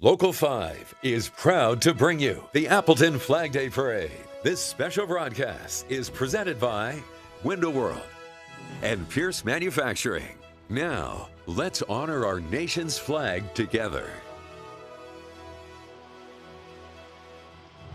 Local 5 is proud to bring you the Appleton Flag Day Parade. This special broadcast is presented by Window World and Pierce Manufacturing. Now, let's honor our nation's flag together.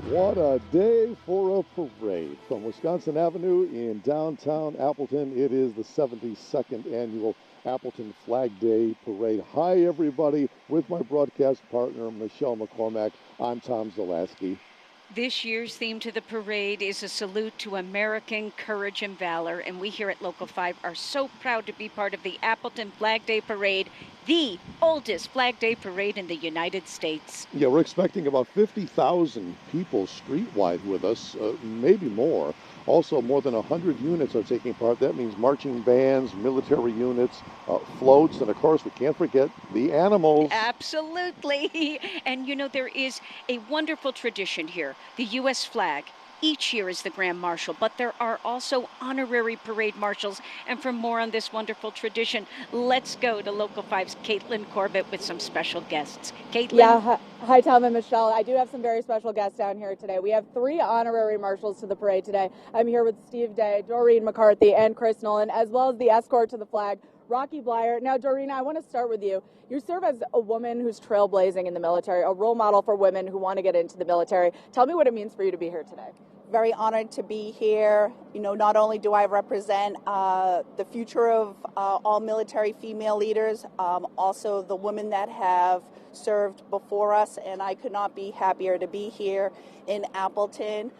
What a day for a parade. From Wisconsin Avenue in downtown Appleton, it is the 72nd annual Appleton Flag Day Parade. Hi, everybody. With my broadcast partner, Michelle McCormack, I'm Tom Zalaski. This year's theme to the parade is a salute to American courage and valor, and we here at Local 5 are so proud to be part of the Appleton Flag Day Parade, the oldest Flag Day Parade in the United States. Yeah, we're expecting about 50,000 people streetwide with us, maybe more. Also, more than 100 units are taking part. That means marching bands, military units, floats, and of course, we can't forget the animals. Absolutely. And you know, there is a wonderful tradition here. The U.S. flag each year is the Grand Marshal, but there are also honorary parade marshals. And for more on this wonderful tradition, let's go to Local 5's Caitlin Corbett with some special guests. Caitlin? Yeah, hi Tom and Michelle. I do have some very special guests down here today. We have 3 honorary marshals to the parade today. I'm here with Steve Day, Doreen McCarthy, and Chris Nolan, as well as the escort to the flag, Rocky Blyer. Now, Doreen, I want to start with you. You serve as a woman who's trailblazing in the military, a role model for women who want to get into the military. Tell me what it means for you to be here today. Very honored to be here. You know, not only do I represent the future of all military female leaders, also the women that have served before us, and I could not be happier to be here in Appleton,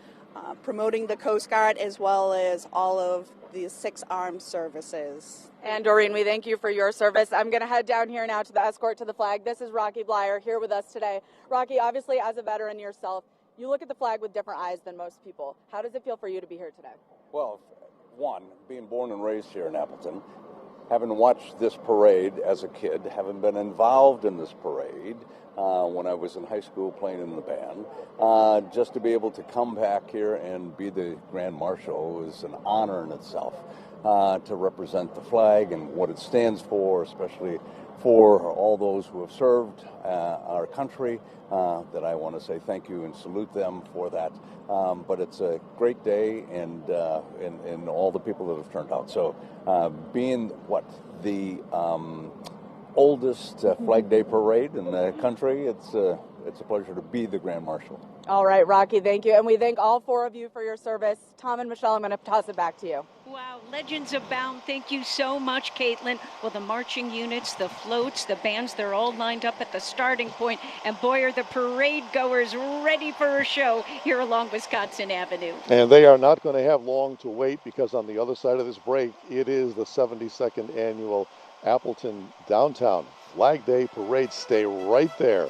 promoting the Coast Guard as well as all of the 6 armed services. And Doreen, we thank you for your service. I'm going to head down here now to the escort to the flag. This is Rocky Blyer here with us today. Rocky, obviously as a veteran yourself, you look at the flag with different eyes than most people. How does it feel for you to be here today? Well, one, being born and raised here in Appleton, having watched this parade as a kid, having been involved in this parade when I was in high school playing in the band, just to be able to come back here and be the Grand Marshal is an honor in itself, to represent the flag and what it stands for, especially for all those who have served our country, that I want to say thank you and salute them for that. But it's a great day, and all the people that have turned out. So being the oldest Flag Day parade in the country, it's a pleasure to be the Grand Marshal. All right, Rocky, thank you. And we thank all 4 of you for your service. Tom and Michelle, I'm going to toss it back to you. Wow, legends abound. Thank you so much, Caitlin. Well, the marching units, the floats, the bands, they're all lined up at the starting point. And boy, are the parade goers ready for a show here along Wisconsin Avenue. And they are not going to have long to wait, because on the other side of this break, it is the 72nd annual Appleton Downtown Flag Day Parade. Stay right there.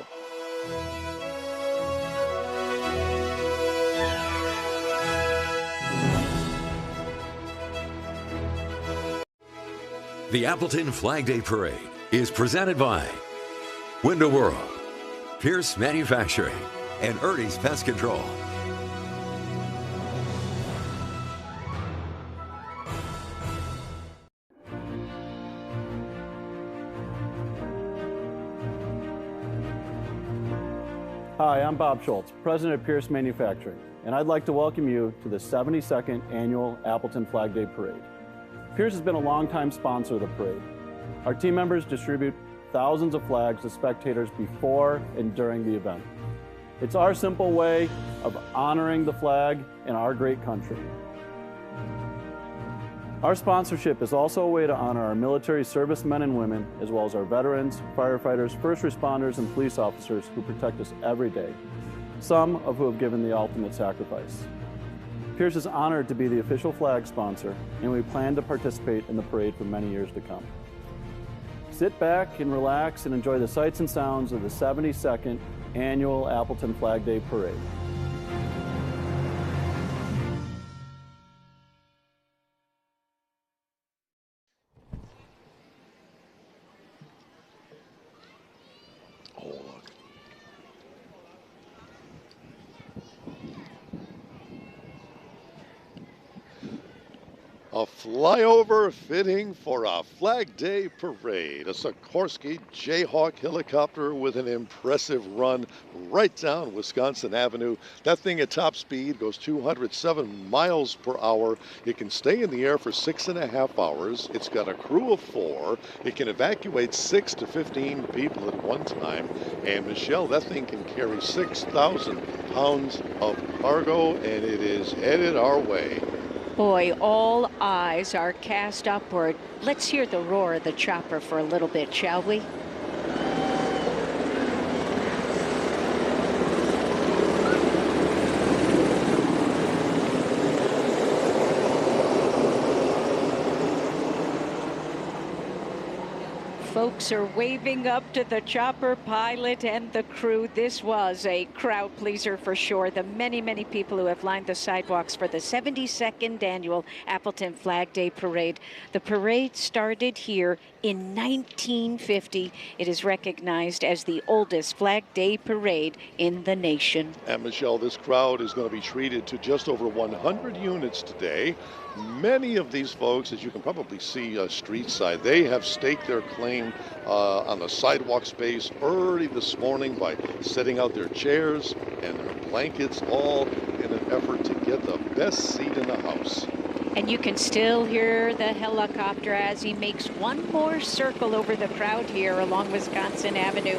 The Appleton Flag Day Parade is presented by Window World, Pierce Manufacturing, and Ernie's Pest Control. Hi, I'm Bob Schultz, President of Pierce Manufacturing, and I'd like to welcome you to the 72nd Annual Appleton Flag Day Parade. Pierce has been a longtime sponsor of the parade. Our team members distribute thousands of flags to spectators before and during the event. It's our simple way of honoring the flag and our great country. Our sponsorship is also a way to honor our military servicemen and women, as well as our veterans, firefighters, first responders, and police officers who protect us every day, some of who have given the ultimate sacrifice. Pierce is honored to be the official flag sponsor, and we plan to participate in the parade for many years to come. Sit back and relax and enjoy the sights and sounds of the 72nd Annual Appleton Flag Day Parade. Oh, look. A flyover fitting for a Flag Day parade. A Sikorsky Jayhawk helicopter with an impressive run right down Wisconsin Avenue. That thing at top speed goes 207 miles per hour. It can stay in the air for 6.5 hours. It's got a crew of 4. It can evacuate 6 to 15 people at one time. And Michelle, that thing can carry 6,000 pounds of cargo, and it is headed our way. Boy, all eyes are cast upward. Let's hear the roar of the chopper for a little bit, shall we? Folks are waving up to the chopper pilot and the crew. This was a crowd pleaser for sure. The many, many people who have lined the sidewalks for the 72nd annual Appleton Flag Day Parade. The parade started here in 1950. It is recognized as the oldest Flag Day parade in the nation. And Michelle, this crowd is going to be treated to just over 100 units today. Many of these folks, as you can probably see street side, they have staked their claim on the sidewalk space early this morning by setting out their chairs and their blankets, all in an effort to get the best seat in the house. And you can still hear the helicopter as he makes one more circle over the crowd here along Wisconsin Avenue.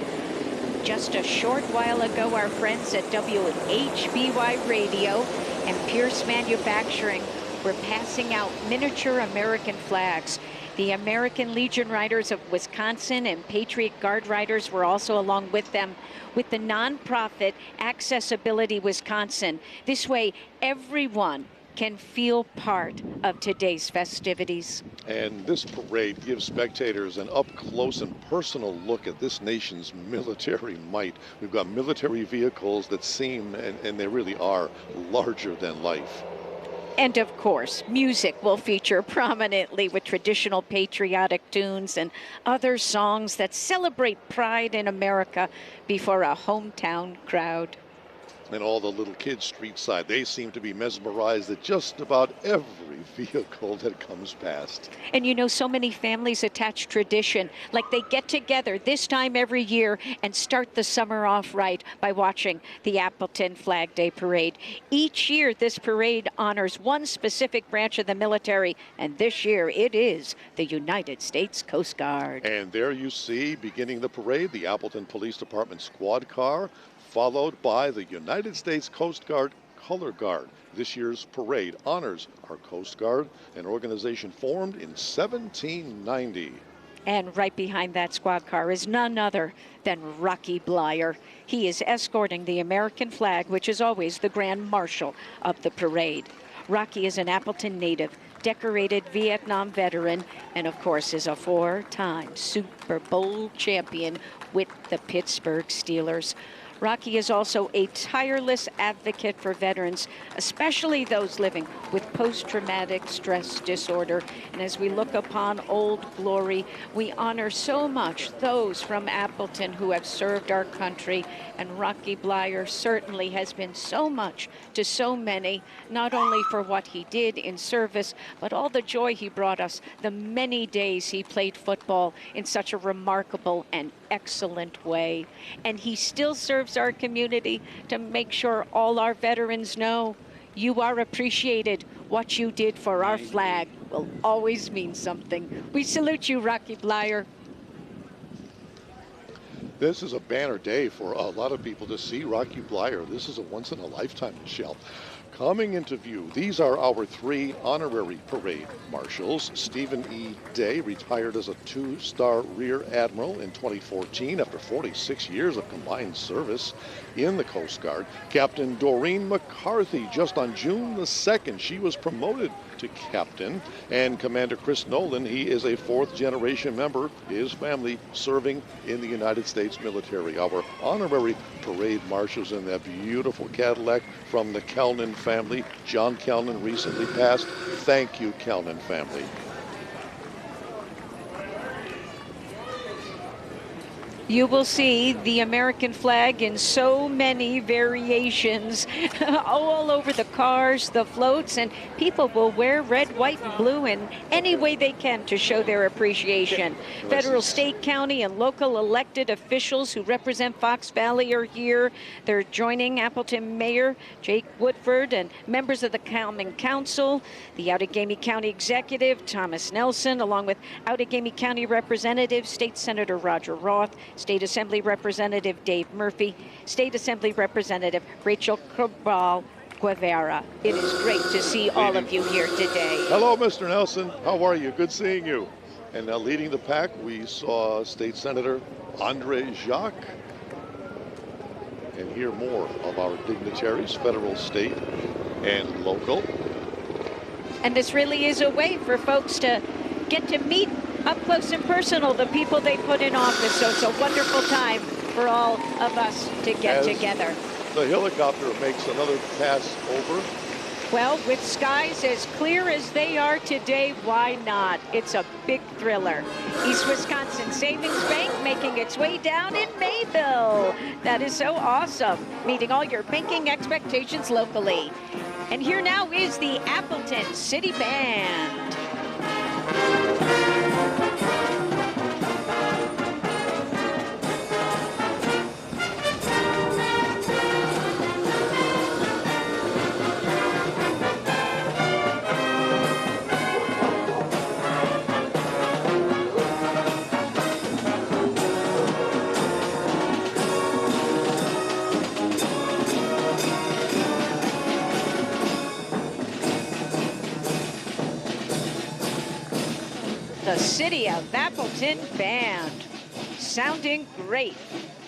Just a short while ago, our friends at WHBY Radio and Pierce Manufacturing were passing out miniature American flags. The American Legion Riders of Wisconsin and Patriot Guard Riders were also along with them with the nonprofit Accessibility Wisconsin. This way, everyone can feel part of today's festivities. And this parade gives spectators an up-close and personal look at this nation's military might. We've got military vehicles that seem, and they really are, larger than life. And of course, music will feature prominently with traditional patriotic tunes and other songs that celebrate pride in America before a hometown crowd. And all the little kids street side, they seem to be mesmerized at just about every vehicle that comes past. And you know, so many families attach tradition, like they get together this time every year and start the summer off right by watching the Appleton Flag Day Parade. Each year, this parade honors one specific branch of the military, and this year it is the United States Coast Guard. And there you see, beginning the parade, the Appleton Police Department squad car, followed by the United States Coast Guard Color Guard. This year's parade honors our Coast Guard, an organization formed in 1790. And right behind that squad car is none other than Rocky Bleier. He is escorting the American flag, which is always the Grand Marshal of the parade. Rocky is an Appleton native, decorated Vietnam veteran, and of course is a 4-time Super Bowl champion with the Pittsburgh Steelers. Rocky is also a tireless advocate for veterans, especially those living with post-traumatic stress disorder. And as we look upon Old Glory, we honor so much those from Appleton who have served our country. And Rocky Bleier certainly has been so much to so many, not only for what he did in service, but all the joy he brought us, the many days he played football in such a remarkable and excellent way. And he still serves our community to make sure all our veterans know you are appreciated. What you did for our flag will always mean something. We salute you, Rocky Bleier. This is a banner day for a lot of people to see Rocky Bleier. This is a once-in-a-lifetime, Michelle. Coming into view, these are our 3 honorary parade marshals. Stephen E. Day retired as a 2-star Rear Admiral in 2014 after 46 years of combined service in the Coast Guard. Captain Doreen McCarthy, just on June the 2nd, she was promoted to captain. And Commander Chris Nolan, he is a 4th-generation member, his family serving in the United States military. Our honorary parade marshals in that beautiful Cadillac from the Kellnan family. John Kellnan recently passed. Thank you, Kellnan family. You will see the American flag in so many variations all over the cars, the floats, and people will wear red, white, and blue in any way they can to show their appreciation. Federal, state, county, and local elected officials who represent Fox Valley are here. They're joining Appleton Mayor Jake Woodford and members of the Common Council, the Outagamie County Executive Thomas Nelson, along with Outagamie County Representative State Senator Roger Roth, State Assembly Representative Dave Murphy, State Assembly Representative Rachel Cabral Guevara. It is great to see all of you here today. Hello, Mr. Nelson. How are you? Good seeing you. And now leading the pack, we saw State Senator Andre Jacques. And hear more of our dignitaries, federal, state, and local. And this really is a way for folks to get to meet up close and personal the people they put in office. So it's a wonderful time for all of us to get together. The helicopter makes another pass over. Well, with skies as clear as they are today, why not? It's a big thriller. East Wisconsin Savings Bank making its way down in Mayville. That is so awesome, meeting all your banking expectations locally. And here now is the Appleton City Band. The City of Appleton Band, sounding great.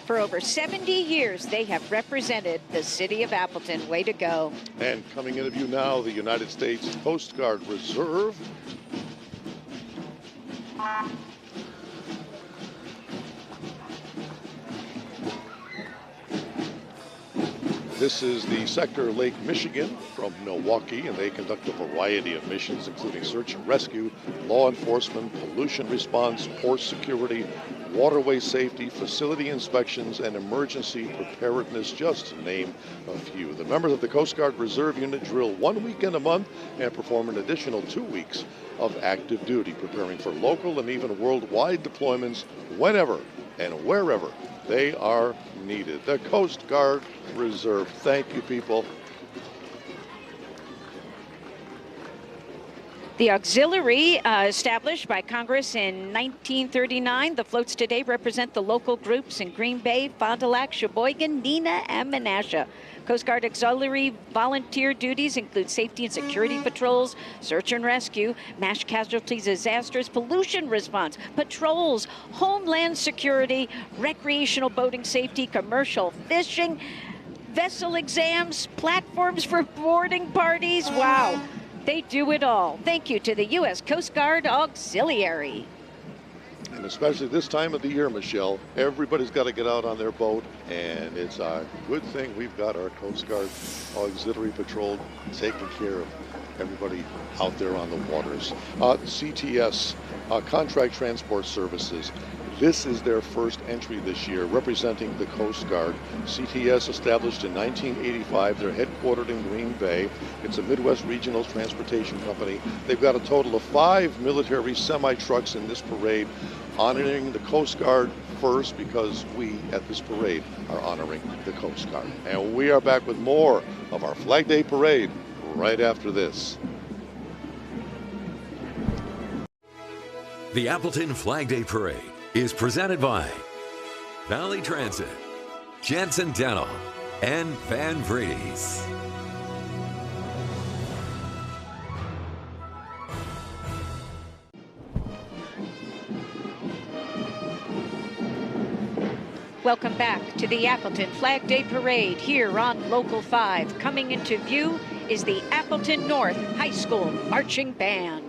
For over 70 years, they have represented the City of Appleton. Way to go. And coming into view now, the United States Coast Guard Reserve. This is the sector Lake Michigan from Milwaukee, and they conduct a variety of missions, including search and rescue, law enforcement, pollution response, port security, waterway safety, facility inspections, and emergency preparedness, just to name a few. The members of the Coast Guard Reserve Unit drill 1 weekend a month and perform an additional 2 weeks of active duty, preparing for local and even worldwide deployments whenever and wherever they are needed. The Coast Guard Reserve. Thank you, people. The auxiliary, established by Congress in 1939, the floats today represent the local groups in Green Bay, Fond du Lac, Sheboygan, Neenah, and Menasha. Coast Guard auxiliary volunteer duties include safety and security patrols, search and rescue, mass casualties, disasters, pollution response, patrols, homeland security, recreational boating safety, commercial fishing, vessel exams, platforms for boarding parties. Wow. They do it all. Thank you to the U.S. Coast Guard Auxiliary. And especially this time of the year, Michelle, everybody's got to get out on their boat, and it's a good thing we've got our Coast Guard Auxiliary Patrol taking care of everybody out there on the waters. CTS, Contract Transport Services. This is their first entry this year, representing the Coast Guard. CTS, established in 1985. They're headquartered in Green Bay. It's a Midwest Regional Transportation Company. They've got a total of 5 military semi-trucks in this parade, honoring the Coast Guard first, because we at this parade are honoring the Coast Guard. And we are back with more of our Flag Day Parade right after this. The Appleton Flag Day Parade is presented by Valley Transit, Janssen Dental, and Van Vredes. Welcome back to the Appleton Flag Day Parade here on Local 5. Coming into view is the Appleton North High School Marching Band.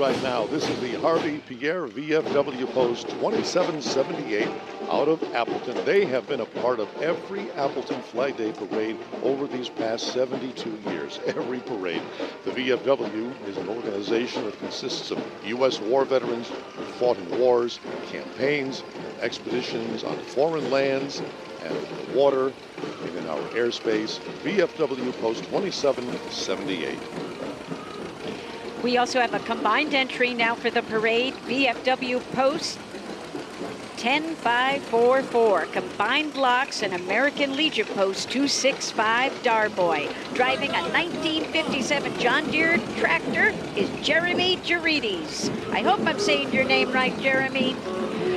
right now. This is the Harvey Pierre VFW Post 2778 out of Appleton. They have been a part of every Appleton Flag Day parade over these past 72 years. Every parade. The VFW is an organization that consists of U.S. war veterans who fought in wars, campaigns, expeditions on foreign lands, and in the water, and in our airspace. VFW Post 2778. We also have a combined entry now for the parade. VFW Post 10544. Combined locks and American Legion Post 265 Darboy. Driving a 1957 John Deere tractor is Jeremy Gerides. I hope I'm saying your name right, Jeremy.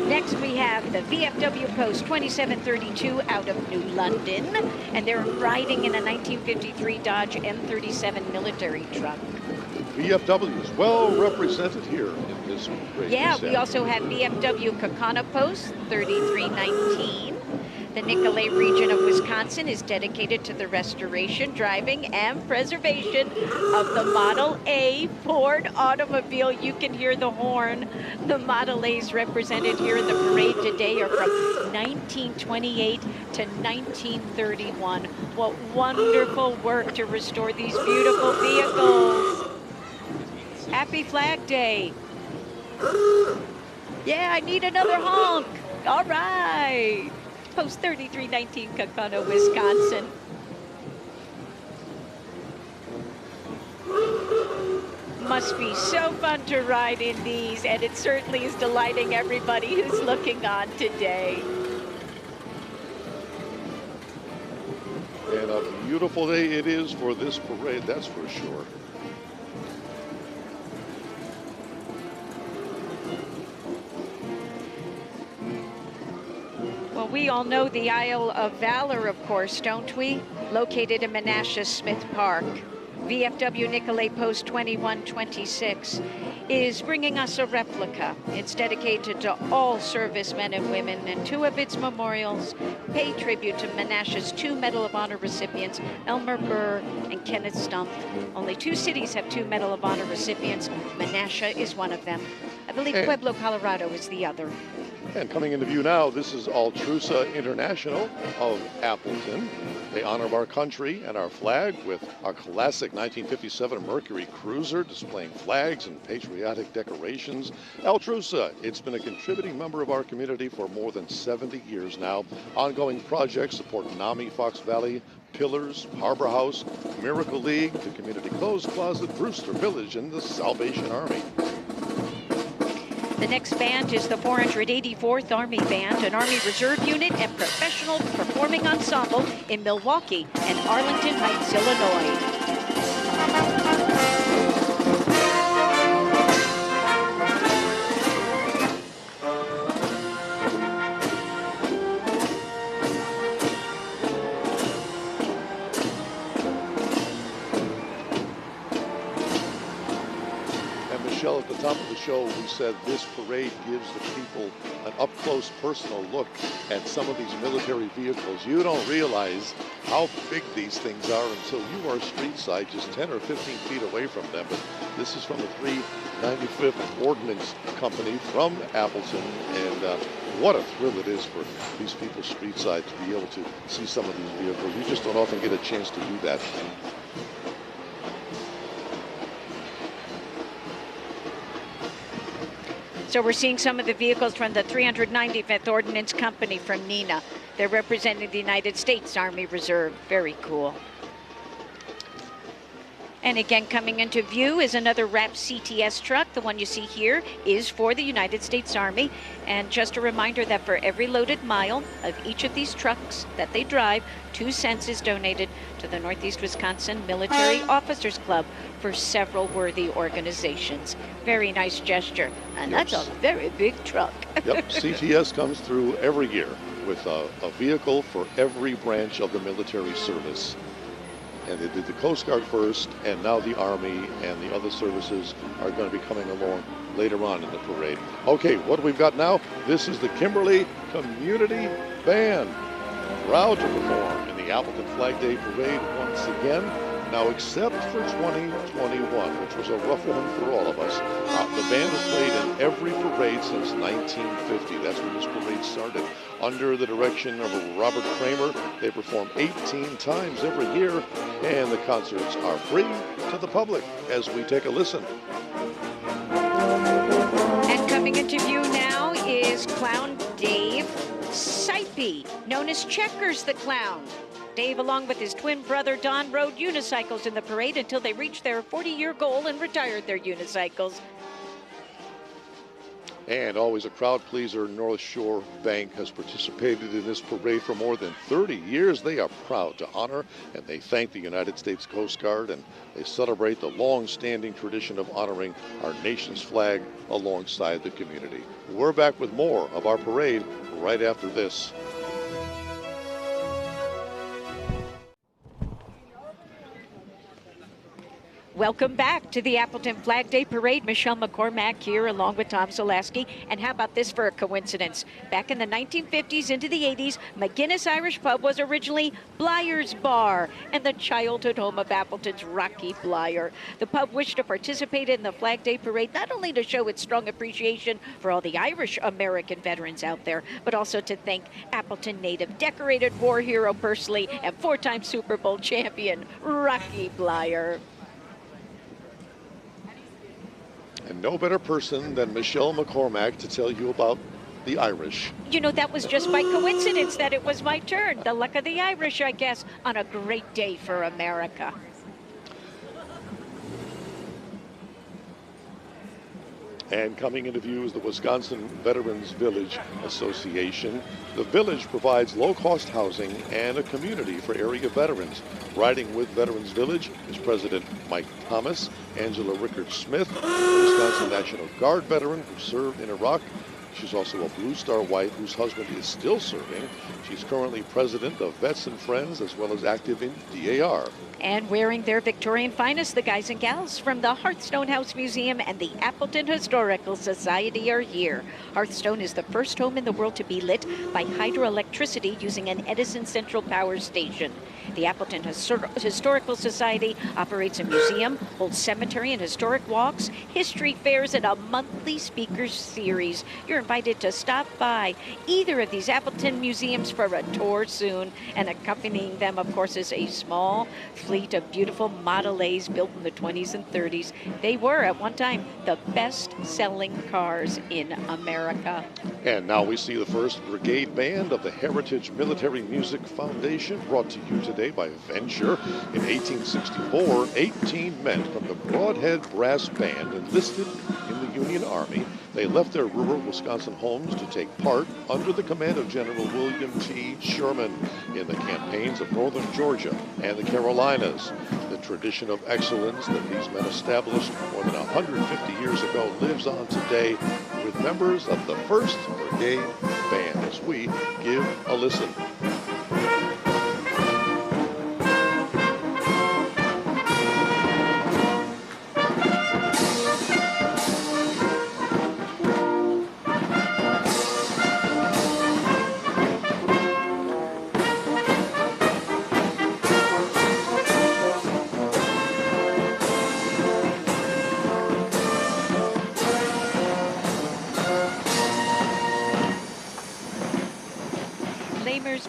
Next we have the VFW Post 2732 out of New London, and they're riding in a 1953 Dodge M37 military truck. VFW is well represented here in this parade. Yeah, we also have VFW Kaukauna Post 3319. The Nicolet region of Wisconsin is dedicated to the restoration, driving, and preservation of the Model A Ford automobile. You can hear the horn. The Model A's represented here in the parade today are from 1928 to 1931. What wonderful work to restore these beautiful vehicles. Happy Flag Day. Yeah, I need another honk. All right. Post 3319, Kaukauna, Wisconsin. Must be so fun to ride in these, and it certainly is delighting everybody who's looking on today. And a beautiful day it is for this parade, that's for sure. Well, we all know the Isle of Valor, of course, don't we? Located in Menasha Smith Park. VFW Nicolet Post 2126 is bringing us a replica. It's dedicated to all servicemen and women, and two of its memorials pay tribute to Menasha's two Medal of Honor recipients, Elmer Burr and Kenneth Stumpf. Only two cities have two Medal of Honor recipients. Menasha is one of them. I believe Pueblo, Colorado is the other. And coming into view now, this is Altrusa International of Appleton. They honor our country and our flag with our classic 1957 Mercury Cruiser displaying flags and patriotic decorations. Altrusa, it's been a contributing member of our community for more than 70 years now. Ongoing projects support NAMI Fox Valley, Pillars, Harbor House, Miracle League, the Community Clothes Closet, Brewster Village, and the Salvation Army. The next band is the 484th Army Band, an Army Reserve unit and professional performing ensemble in Milwaukee and Arlington Heights, Illinois. At the top of the show, we said this parade gives the people an up-close personal look at some of these military vehicles. You don't realize how big these things are until you are street side, just 10 or 15 feet away from them. But this is from the 395th Ordnance Company from Appleton, and what a thrill it is for these people street side to be able to see some of these vehicles. You just don't often get a chance to do that. So we're seeing some of the vehicles from the 395th Ordnance Company from Neenah. They're representing the United States Army Reserve. Very cool. And again, coming into view is another wrapped CTS truck. The one you see here is for the United States Army. And just a reminder that for every loaded mile of each of these trucks that they drive, 2 cents is donated to the Northeast Wisconsin Military Officers Club for several worthy organizations. Very nice gesture. And Yes. That's a very big truck. Yep, CTS comes through every year with a vehicle for every branch of the military service. And they did the Coast Guard first, and now the Army and the other services are going to be coming along later on in the parade. Okay, what we've got now, this is the Kimberly Community Band. Proud to perform in the Appleton Flag Day Parade once again. Now, except for 2021, which was a rough one for all of us, the band has played in every parade since 1950. That's when this parade started. Under the direction of Robert Kramer, they perform 18 times every year, and the concerts are free to the public as we take a listen. And coming into view now is Clown Dave Sipey, known as Checkers the Clown. Dave, along with his twin brother Don, rode unicycles in the parade until they reached their 40-year goal and retired their unicycles. And always a crowd pleaser, North Shore Bank has participated in this parade for more than 30 years. They are proud to honor and they thank the United States Coast Guard, and they celebrate the long-standing tradition of honoring our nation's flag alongside the community. We're back with more of our parade right after this. Welcome back to the Appleton Flag Day Parade. Michelle McCormack here along with Tom Zaleski. And how about this for a coincidence? Back in the 1950s into the 80s, McGinnis Irish Pub was originally Blyer's Bar and the childhood home of Appleton's Rocky Blyer. The pub wished to participate in the Flag Day Parade not only to show its strong appreciation for all the Irish American veterans out there, but also to thank Appleton native decorated war hero personally and four-time Super Bowl champion Rocky Blyer. And no better person than Michelle McCormack to tell you about the Irish. You know, that was just by coincidence that it was my turn. The luck of the Irish, I guess, on a great day for America. And coming into view is the Wisconsin Veterans Village Association. The village provides low-cost housing and a community for area veterans. Riding with Veterans Village is President Mike Thomas, Angela Rickard-Smith, a Wisconsin National Guard veteran who served in Iraq. She's also a Blue Star wife whose husband is still serving. She's currently president of Vets and Friends as well as active in DAR. And wearing their Victorian finest, the guys and gals from the Hearthstone House Museum and the Appleton Historical Society are here. Hearthstone is the first home in the world to be lit by hydroelectricity using an Edison Central Power Station. The Appleton Historical Society operates a museum, holds cemetery and historic walks, history fairs, and a monthly speakers series. You're invited to stop by either of these Appleton museums for a tour soon. And accompanying them, of course, is a small fleet of beautiful Model A's built in the 20s and 30s. They were, at one time, the best-selling cars in America. And now we see the first Brigade Band of the Heritage Military Music Foundation, brought to you today by Venture. In 1864, 18 men from the Broadhead Brass Band enlisted in the Union Army. They left their rural Wisconsin homes to take part, under the command of General William T. Sherman, in the campaigns of northern Georgia and the Carolinas. The tradition of excellence that these men established more than 150 years ago lives on today with members of the 1st Brigade Band, as we give a listen.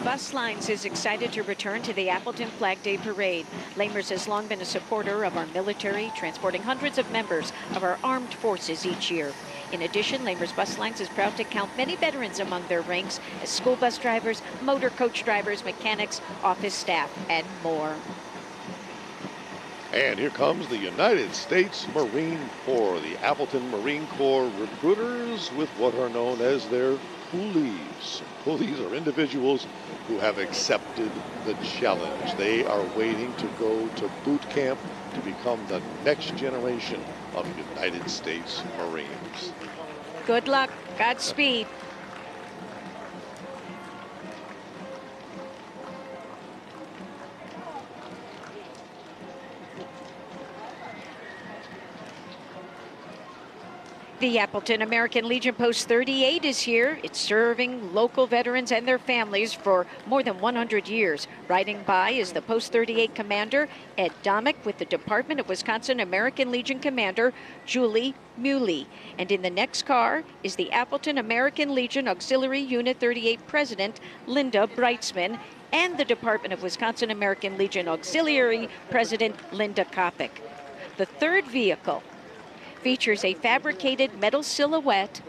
Bus Lines is excited to return to the Appleton Flag Day Parade. Lamers has long been a supporter of our military, transporting hundreds of members of our armed forces each year. In addition, Lamers Bus Lines is proud to count many veterans among their ranks as school bus drivers, motor coach drivers, mechanics, office staff, and more. And here comes the United States Marine Corps, the Appleton Marine Corps recruiters with what are known as their Poolies. Poolies are individuals who have accepted the challenge. They are waiting to go to boot camp to become the next generation of United States Marines. Good luck. Godspeed. The Appleton American Legion Post 38 is here. It's serving local veterans and their families for more than 100 years. Riding by is the Post 38 commander, Ed Domick, with the Department of Wisconsin American Legion commander, Julie Muley. And in the next car is the Appleton American Legion Auxiliary Unit 38 president, Linda Breitzman, and the Department of Wisconsin American Legion Auxiliary president, Linda Kopic. The third vehicle features a fabricated metal silhouette,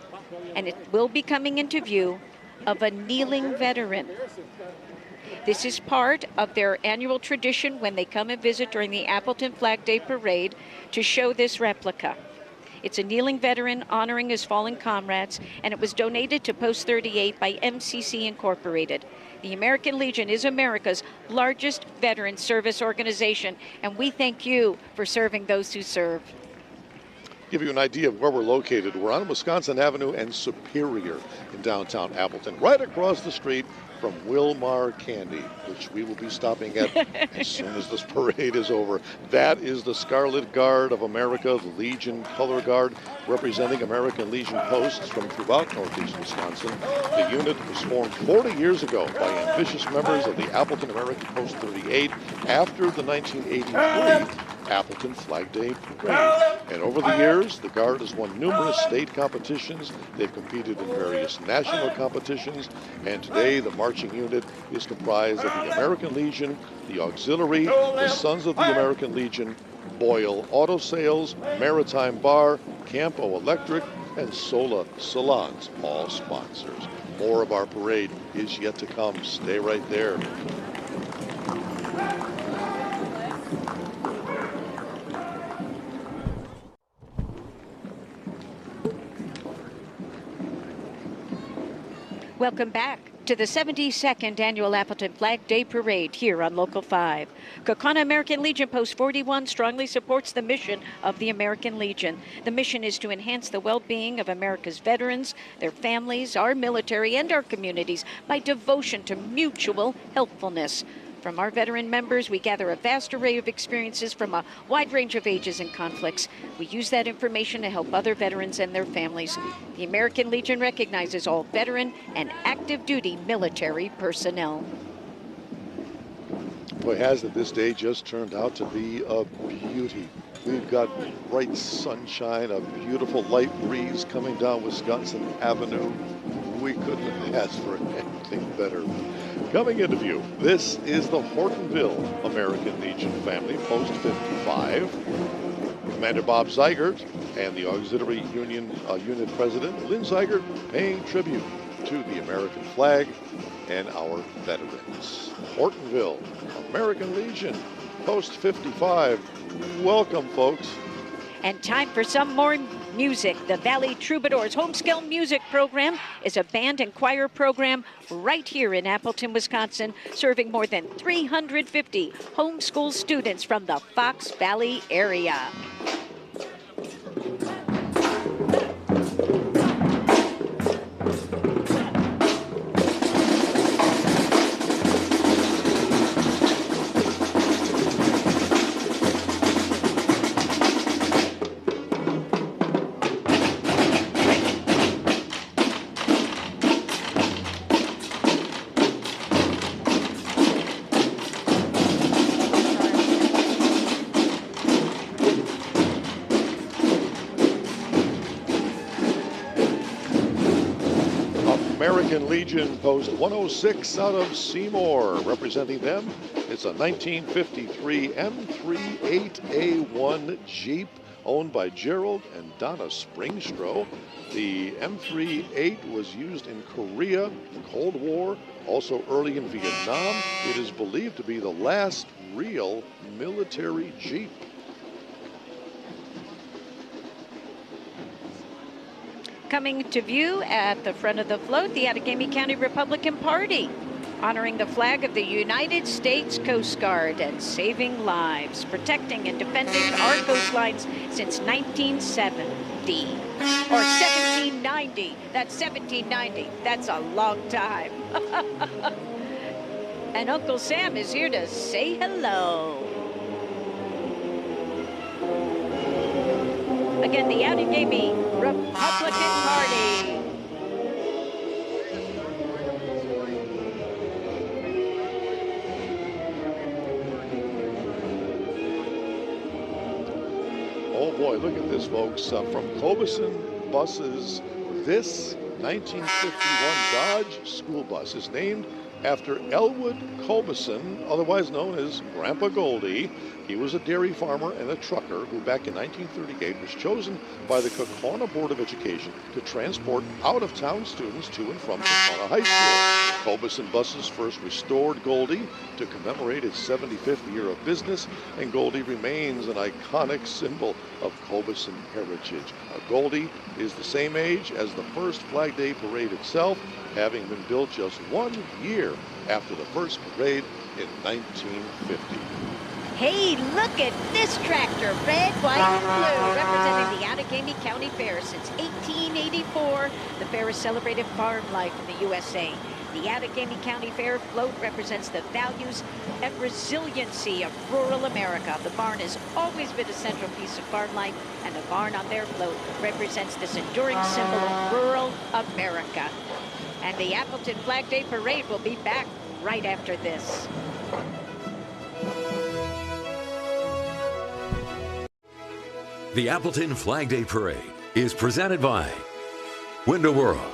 and it will be coming into view, of a kneeling veteran. This is part of their annual tradition when they come and visit during the Appleton Flag Day Parade to show this replica. It's a kneeling veteran honoring his fallen comrades, and it was donated to Post 38 by MCC Incorporated. The American Legion is America's largest veteran service organization, and we thank you for serving those who serve. Give you an idea of where we're located. We're on Wisconsin Avenue and Superior in downtown Appleton, right across the street from Wilmar Candy, which we will be stopping at as soon as this parade is over. That is the Scarlet Guard of America, the Legion Color Guard, representing American Legion posts from throughout northeast Wisconsin. The unit was formed 40 years ago by ambitious members of the Appleton American Post 38 after the 1983 Appleton Flag Day Parade. And over the years, the Guard has won numerous state competitions. They've competed in various national competitions. And today, the marching unit is comprised of the American Legion, the Auxiliary, the Sons of the American Legion, Boyle Auto Sales, Maritime Bar, Campo Electric, and Sola Salons, all sponsors. More of our parade is yet to come. Stay right there. Welcome back to the 72nd Annual Appleton Flag Day Parade here on Local 5. Kaukauna American Legion Post 41 strongly supports the mission of the American Legion. The mission is to enhance the well-being of America's veterans, their families, our military, and our communities by devotion to mutual helpfulness. From our veteran members, we gather a vast array of experiences from a wide range of ages and conflicts. We use that information to help other veterans and their families. The American Legion recognizes all veteran and active duty military personnel. Boy, has it, this day just turned out to be a beauty. We've got bright sunshine, a beautiful light breeze coming down Wisconsin Avenue. We couldn't have asked for anything better. Coming into view, this is the Hortonville American Legion family, Post 55. Commander Bob Zeigert and the Auxiliary Unit President Lynn Zeigert paying tribute to the American flag and our veterans. Hortonville American Legion, Post 55. Welcome, folks. And time for some more music. The Valley Troubadours Homeschool Music Program is a band and choir program right here in Appleton, Wisconsin, serving more than 350 homeschool students from the Fox Valley area. American Legion Post 106 out of Seymour. Representing them, it's a 1953 M38A1 Jeep owned by Gerald and Donna Springstroh. The M38 was used in Korea, the Cold War, also early in Vietnam. It is believed to be the last real military Jeep. Coming to view at the front of the float, the Outagamie County Republican Party, honoring the flag of the United States Coast Guard and saving lives, protecting and defending our coastlines since 1970 or 1790. That's 1790. That's a long time. And Uncle Sam is here to say hello. Again, the Allegheny Republican Party. Oh boy, look at this, folks. From Cobison buses, this 1951 Dodge school bus is named after Elwood Cobison, otherwise known as Grandpa Goldie. He was a dairy farmer and a trucker who back in 1938 was chosen by the Kaukauna Board of Education to transport out-of-town students to and from Kaukauna High School. Cobison buses first restored Goldie to commemorate its 75th year of business, and Goldie remains an iconic symbol of Cobison heritage. Goldie is the same age as the first Flag Day Parade itself, having been built just 1 year after the first parade in 1950. Hey, look at this tractor, red, white, and blue, representing the Allegheny County Fair since 1884. The fair has celebrated farm life in the USA. The Allegheny County Fair float represents the values and resiliency of rural America. The barn has always been a central piece of farm life, and the barn on their float represents this enduring symbol of rural America. And the Appleton Flag Day Parade will be back right after this. The Appleton Flag Day Parade is presented by Window World,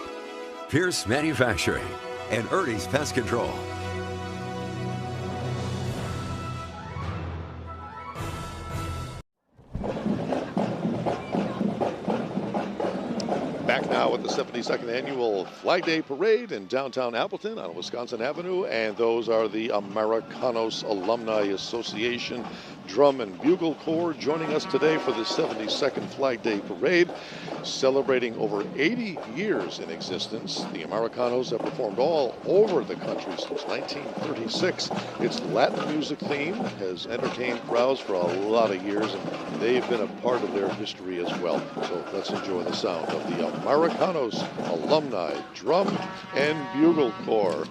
Pierce Manufacturing, and Ernie's Pest Control. Back now at the 72nd Annual Flag Day Parade in downtown Appleton on Wisconsin Avenue, and those are the Americanos Alumni Association Drum and Bugle Corps joining us today for the 72nd Flag Day Parade. Celebrating over 80 years in existence, the Americanos have performed all over the country since 1936. Its Latin music theme has entertained crowds for a lot of years, and they've been a part of their history as well. So let's enjoy the sound of the Americanos Alumni Drum and Bugle Corps.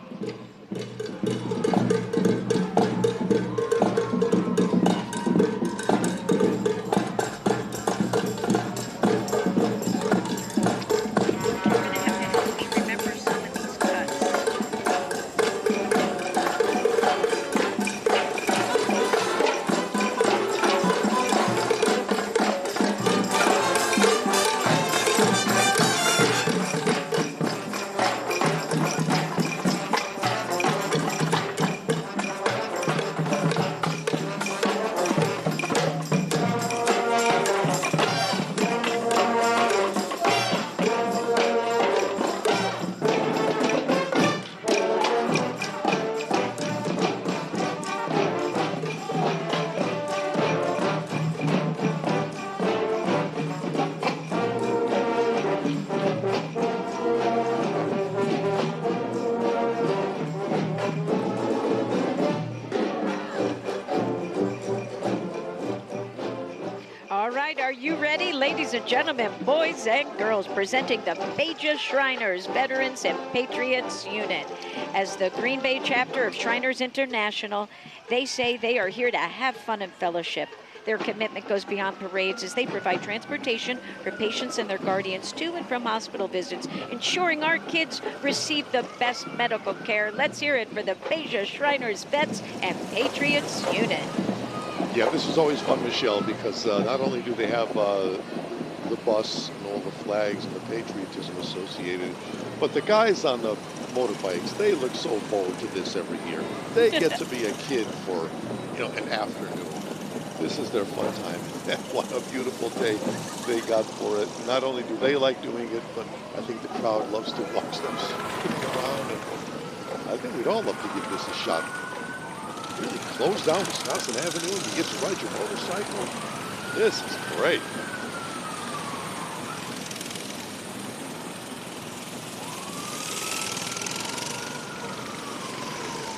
Are you ready, ladies and gentlemen, boys and girls, presenting the Beja Shriners Veterans and Patriots Unit. As the Green Bay chapter of Shriners International, they say they are here to have fun and fellowship. Their commitment goes beyond parades as they provide transportation for patients and their guardians to and from hospital visits, ensuring our kids receive the best medical care. Let's hear it for the Beja Shriners Vets and Patriots Unit. Yeah, this is always fun, Michelle, because not only do they have the bus and all the flags and the patriotism associated, but the guys on the motorbikes, they look so forward to this every year. They get to be a kid for, an afternoon. This is their fun time. And what a beautiful day they got for it. Not only do they like doing it, but I think the crowd loves to watch them spinning around. And I think we'd all love to give this a shot. Really close down Wisconsin Avenue and you get to ride your motorcycle. This is great.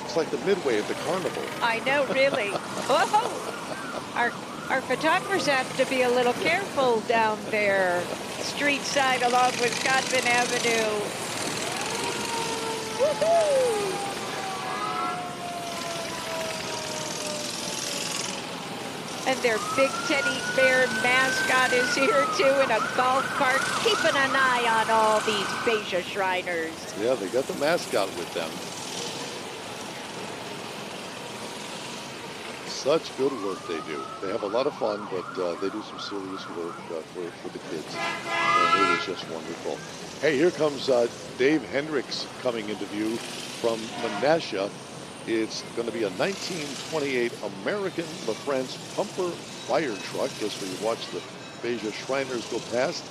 It's like the midway of the carnival. I know, really. Whoa! Our photographers have to be a little careful down there, street side along Wisconsin Avenue. Woohoo! And their big teddy bear mascot is here too in a golf cart, keeping an eye on all these Beja Shriners. Yeah, they got the mascot with them. Such good work they do. They have a lot of fun, but they do some serious work for the kids. And it is just wonderful. Hey, here comes Dave Hendricks coming into view from Menasha. It's going to be a 1928 American LaFrance pumper fire truck, just where you watch the Beja Shriners go past.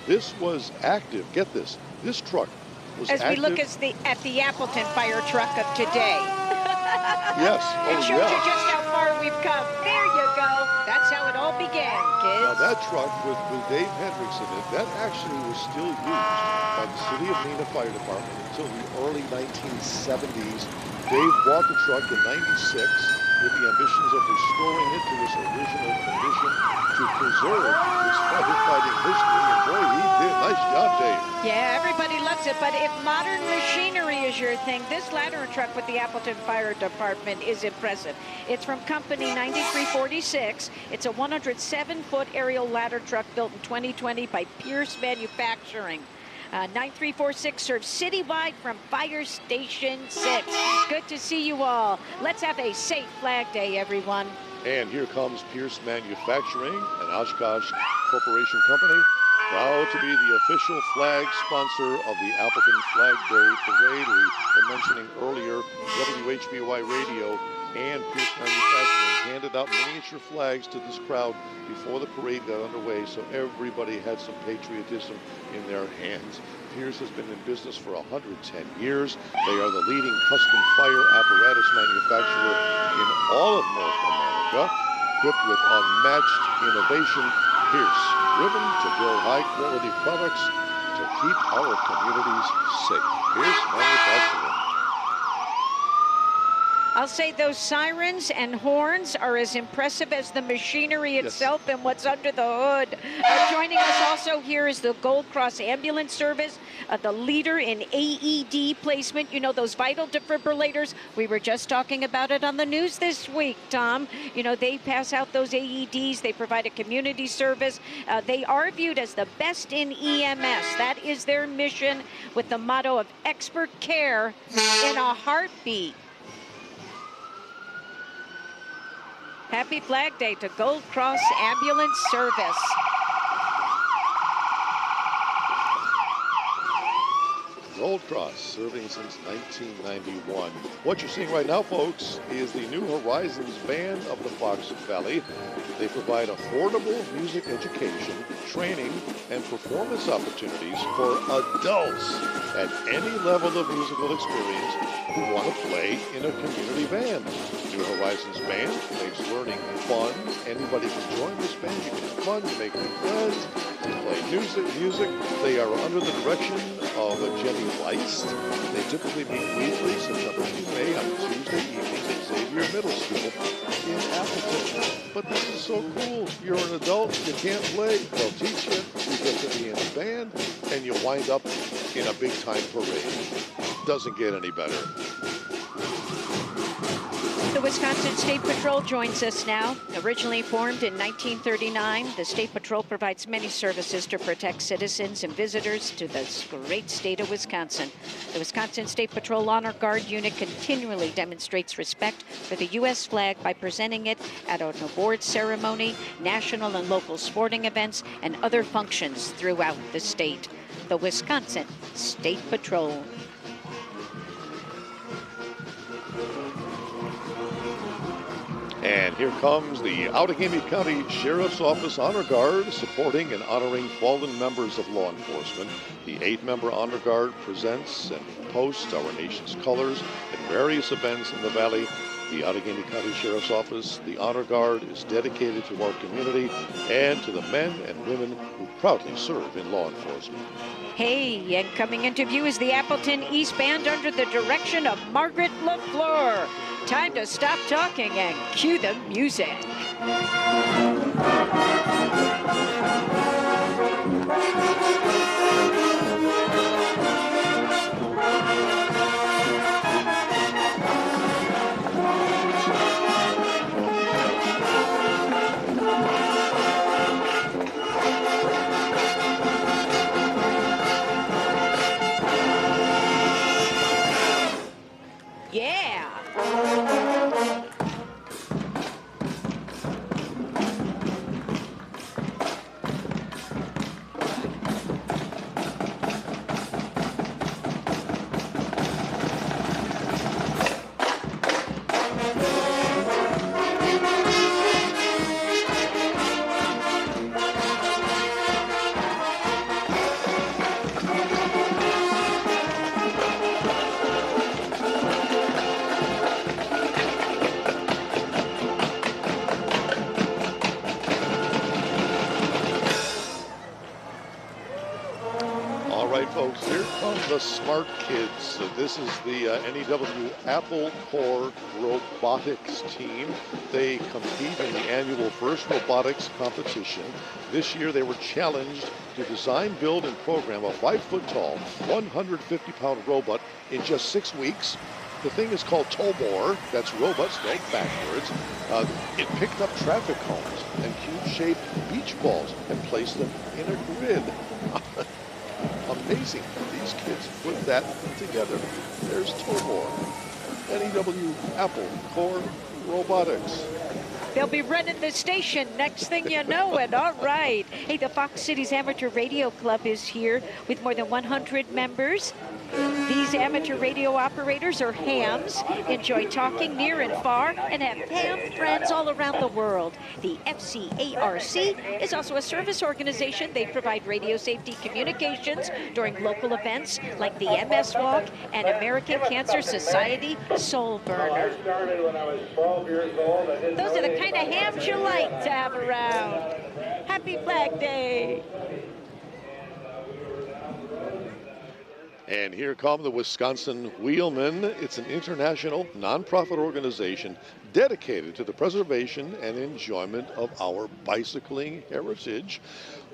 This was active. Get this. This truck was As active. we look at the Appleton fire truck of today. Yes. It shows you just how far we've come. There you go. That's how it all began, kids. Now that truck with Dave Hendricks in it, that actually was still used by the City of Neenah Fire Department until the early 1970s. Dave bought the truck in '96 with the ambitions of restoring it to its original condition to preserve its firefighting history. And boy, he did. Nice job, Dave. Yeah, everybody loves it, but if modern machinery is your thing, this ladder truck with the Appleton Fire Department is impressive. It's from Company 9346. It's a 107-foot aerial ladder truck built in 2020 by Pierce Manufacturing. 9346 serves citywide from Fire Station 6. Good to see you all. Let's have a safe Flag Day, everyone. And here comes Pierce Manufacturing, an Oshkosh Corporation company, proud to be the official flag sponsor of the Appleton Flag Day Parade. We were mentioning earlier WHBY Radio and Pierce Manufacturing handed out miniature flags to this crowd before the parade got underway, so everybody had some patriotism in their hands. Pierce has been in business for 110 years. They are the leading custom fire apparatus manufacturer in all of North America, equipped with unmatched innovation. Pierce, driven to build high-quality products to keep our communities safe. Pierce Manufacturing. I'll say those sirens and horns are as impressive as the machinery itself and what's under the hood. Joining us also here is the Gold Cross Ambulance Service, the leader in AED placement. You know, those vital defibrillators. We were just talking about it on the news this week, Tom. You know, they pass out those AEDs. They provide a community service. They are viewed as the best in EMS. That is their mission, with the motto of expert care in a heartbeat. Happy Flag Day to Gold Cross Ambulance Service. Gold Cross, serving since 1991. What you're seeing right now, folks, is the New Horizons Band of the Fox Valley. They provide affordable music education, training, and performance opportunities for adults at any level of musical experience who want to play in a community band. New Horizons Band makes learning fun. Anybody can join this band. You can have fun, you make new friends, you play music. They are under the direction of Jenny Weist. They typically meet weekly, September through May, on Tuesday evenings at Xavier Middle School in Appleton. But this is so cool. You're an adult, you can't play, they'll teach you. You get to be in a band, and you wind up in a big-time parade. Doesn't get any better. The Wisconsin State Patrol joins us now. Originally formed in 1939, the State Patrol provides many services to protect citizens and visitors to this great state of Wisconsin. The Wisconsin State Patrol Honor Guard unit continually demonstrates respect for the U.S. flag by presenting it at an award ceremony, national and local sporting events, and other functions throughout the state. The Wisconsin State Patrol. And here comes the Outagamie County Sheriff's Office Honor Guard, supporting and honoring fallen members of law enforcement. The 8-member Honor Guard presents and posts our nation's colors at various events in the Valley. The Outagamie County Sheriff's Office, the Honor Guard, is dedicated to our community and to the men and women who proudly serve in law enforcement. Hey, and coming into view is the Appleton East Band under the direction of Margaret LaFleur. Time to stop talking and cue the music. folks, here come the smart kids. This is the NEW Apple Core Robotics team. They compete in the annual FIRST Robotics competition. This year they were challenged to design, build, and program a 5-foot-tall, 150-pound robot in just 6 weeks. The thing is called Tobor. That's robot spelled backwards. It picked up traffic cones and cube-shaped beach balls and placed them in a grid. Amazing. These kids put that together. There's Tobor. NEW Apple Core Robotics. They'll be running the station next thing you know it. All right. Hey, the Fox Cities Amateur Radio Club is here with more than 100 members. These amateur radio operators are hams, enjoy talking near and far, and have ham friends all around the world. The FCARC is also a service organization. They provide radio safety communications during local events like the MS Walk and American Cancer Society Soul Burner. Those are the kind of hams you like to have around. Happy Flag Day. And here come the Wisconsin Wheelmen. It's an international nonprofit organization dedicated to the preservation and enjoyment of our bicycling heritage.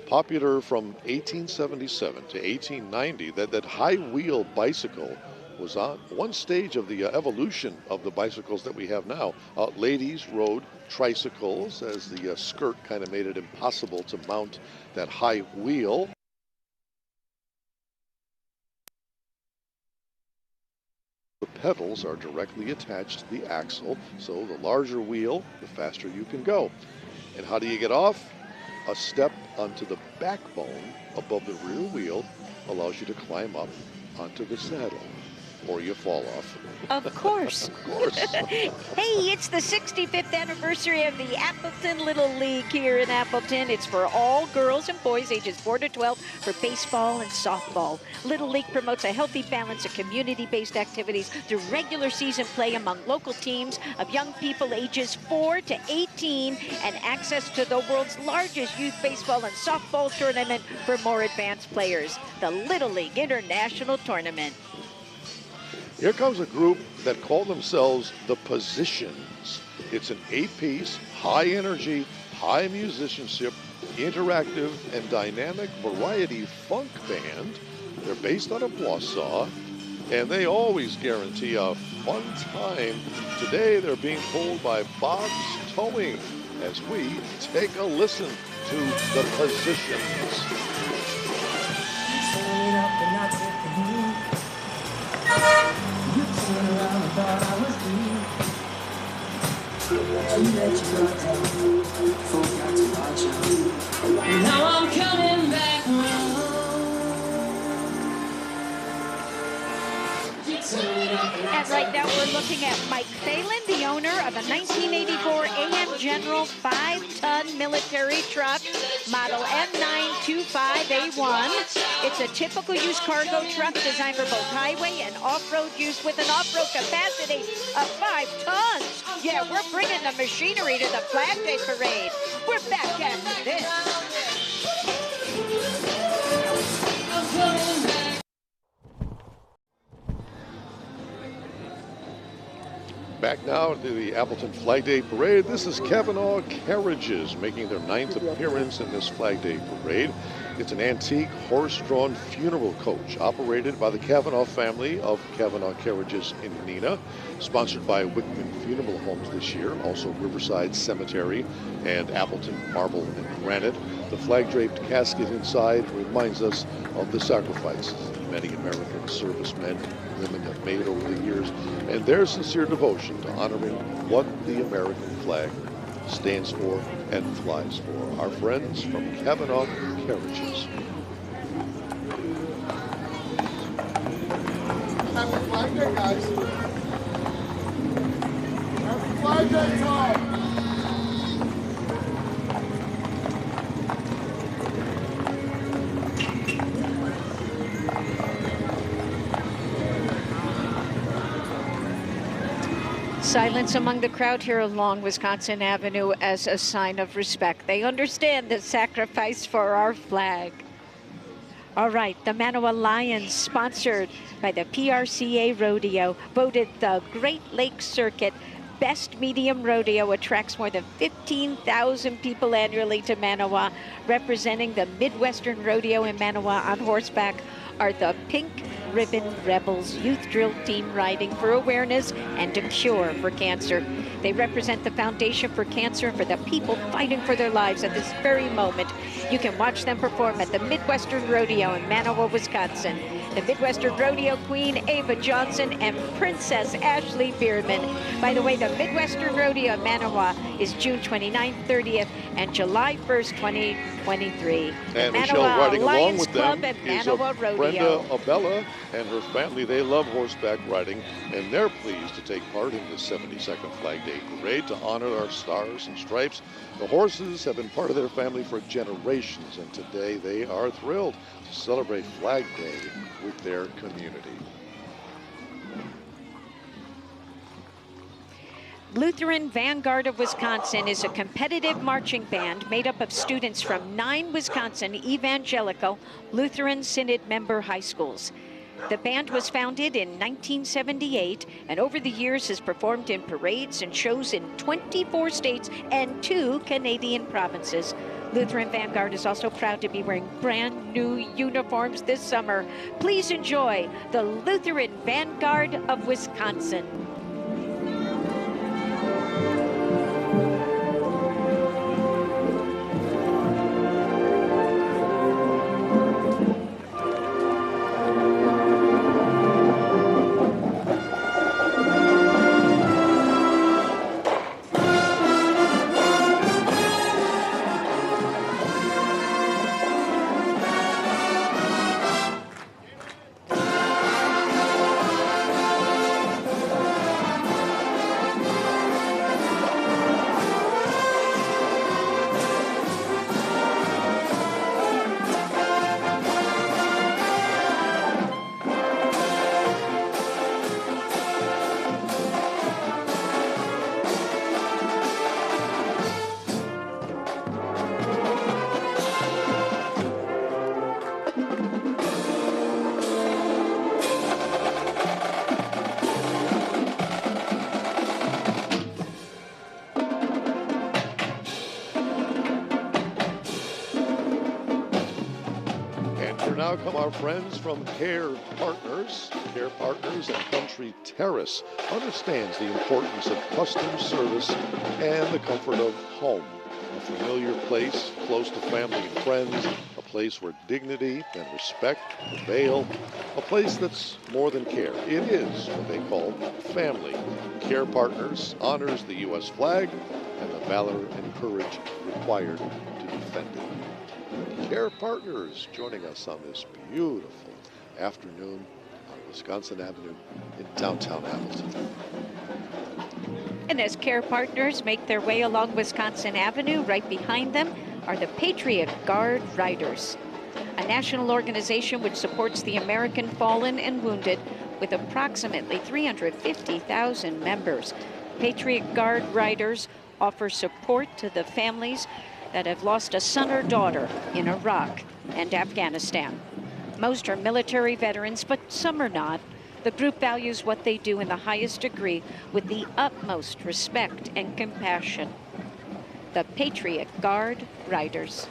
Popular from 1877 to 1890, that high-wheel bicycle was on one stage of the evolution of the bicycles that we have now. Ladies rode tricycles as the skirt kind of made it impossible to mount that high wheel. The pedals are directly attached to the axle, so the larger wheel, the faster you can go. And how do you get off? A step onto the backbone above the rear wheel allows you to climb up onto the saddle, or you fall off. Of course. Of course. Hey, it's the 65th anniversary of the Appleton Little League here in Appleton. It's for all girls and boys ages 4 to 12 for baseball and softball. Little League promotes a healthy balance of community-based activities through regular season play among local teams of young people ages 4 to 18 and access to the world's largest youth baseball and softball tournament for more advanced players, the Little League International Tournament. Here comes a group that call themselves the Positions. It's an 8-piece, high-energy, high musicianship, interactive, and dynamic variety funk band. They're based out of Wausau, and they always guarantee a fun time. Today, they're being pulled by Bob's Towing as we take a listen to the Positions. You turn around and thought I was weak. You let your guard down, forgot to watch out. And now I'm coming back around. And right now we're looking at Mike Phelan, the owner of a 1984 AM General 5-ton military truck, model M925A1. It's a typical used cargo truck designed for both highway and off-road use with an off-road capacity of 5 tons. Yeah, we're bringing the machinery to the Flag Day Parade. We're back at this. I'm coming back. Back now to the Appleton Flag Day Parade. This is Kavanaugh Carriages making their 9th appearance in this Flag Day Parade. It's an antique horse-drawn funeral coach operated by the Kavanaugh family of Kavanaugh Carriages in Neenah, sponsored by Wickman Funeral Homes this year, also Riverside Cemetery and Appleton Marble and Granite. The flag-draped casket inside reminds us of the sacrifices many American servicemen and women have made over the years and their sincere devotion to honoring what the American flag stands for and flies for. Our friends from Kavanaugh Carriages. Happy Flag Day, guys. Happy Flag Day, Tom. Silence among the crowd here along Wisconsin Avenue as a sign of respect. They understand the sacrifice for our flag. All right, the Manawa Lions, sponsored by the PRCA Rodeo, voted the Great Lakes Circuit Best Medium Rodeo, attracts more than 15,000 people annually to Manawa. Representing the Midwestern Rodeo in Manawa on horseback are the Pink Ribbon Rebels youth drill team riding for awareness and a cure for cancer. They represent the Foundation for Cancer and for the people fighting for their lives at this very moment. You can watch them perform at the Midwestern Rodeo in Manawa, Wisconsin. The Midwestern Rodeo Queen, Ava Johnson, and Princess Ashley Bierman. By the way, the Midwestern Rodeo in Manawa is June 29th, 30th, and July 1st, 2023. And the Michelle, Manawa riding along Lions with Club them at is Manawa Rodeo. Brenda Abella and her family. They love horseback riding, and they're pleased to take part in the 72nd Flag Day Parade to honor our stars and stripes. The horses have been part of their family for generations, and today they are thrilled to celebrate Flag Day with their community. Lutheran Vanguard of Wisconsin is a competitive marching band made up of students from 9 Wisconsin Evangelical Lutheran Synod member high schools. The band was founded in 1978 and over the years has performed in parades and shows in 24 states and 2 Canadian provinces. Lutheran Vanguard is also proud to be wearing brand new uniforms this summer. Please enjoy the Lutheran Vanguard of Wisconsin. Now come our friends from Care Partners. Care Partners and Country Terrace understands the importance of customer service and the comfort of home. A familiar place close to family and friends, a place where dignity and respect prevail, a place that's more than care. It is what they call family. Care Partners honors the U.S. flag and the valor and courage required to defend it. Care Partners joining us on this beautiful afternoon on Wisconsin Avenue in downtown Appleton. And as Care Partners make their way along Wisconsin Avenue, right behind them are the Patriot Guard Riders, a national organization which supports the American fallen and wounded with approximately 350,000 members. Patriot Guard Riders offer support to the families that have lost a son or daughter in Iraq and Afghanistan. Most are military veterans, but some are not. The group values what they do in the highest degree with the utmost respect and compassion. The Patriot Guard Riders.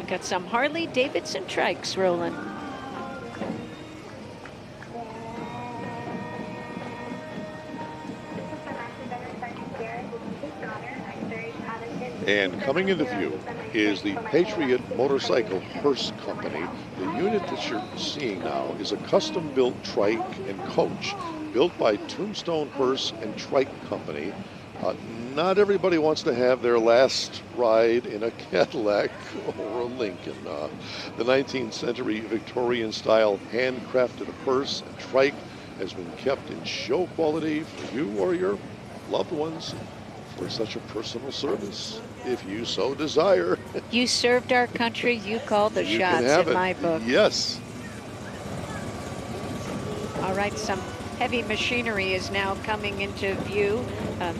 Got some Harley Davidson trikes rolling. And coming into view is the Patriot Motorcycle Hearse Company. The unit that you're seeing now is a custom-built trike and coach built by Tombstone Hearse and Trike Company. Not everybody wants to have their last ride in a Cadillac or a Lincoln. The 19th century Victorian-style handcrafted hearse and trike has been kept in show quality for you or your loved ones for such a personal service. if you so desire. You served our country. You called the You shots can have in it. my book. Yes. All right, some heavy machinery is now coming into view.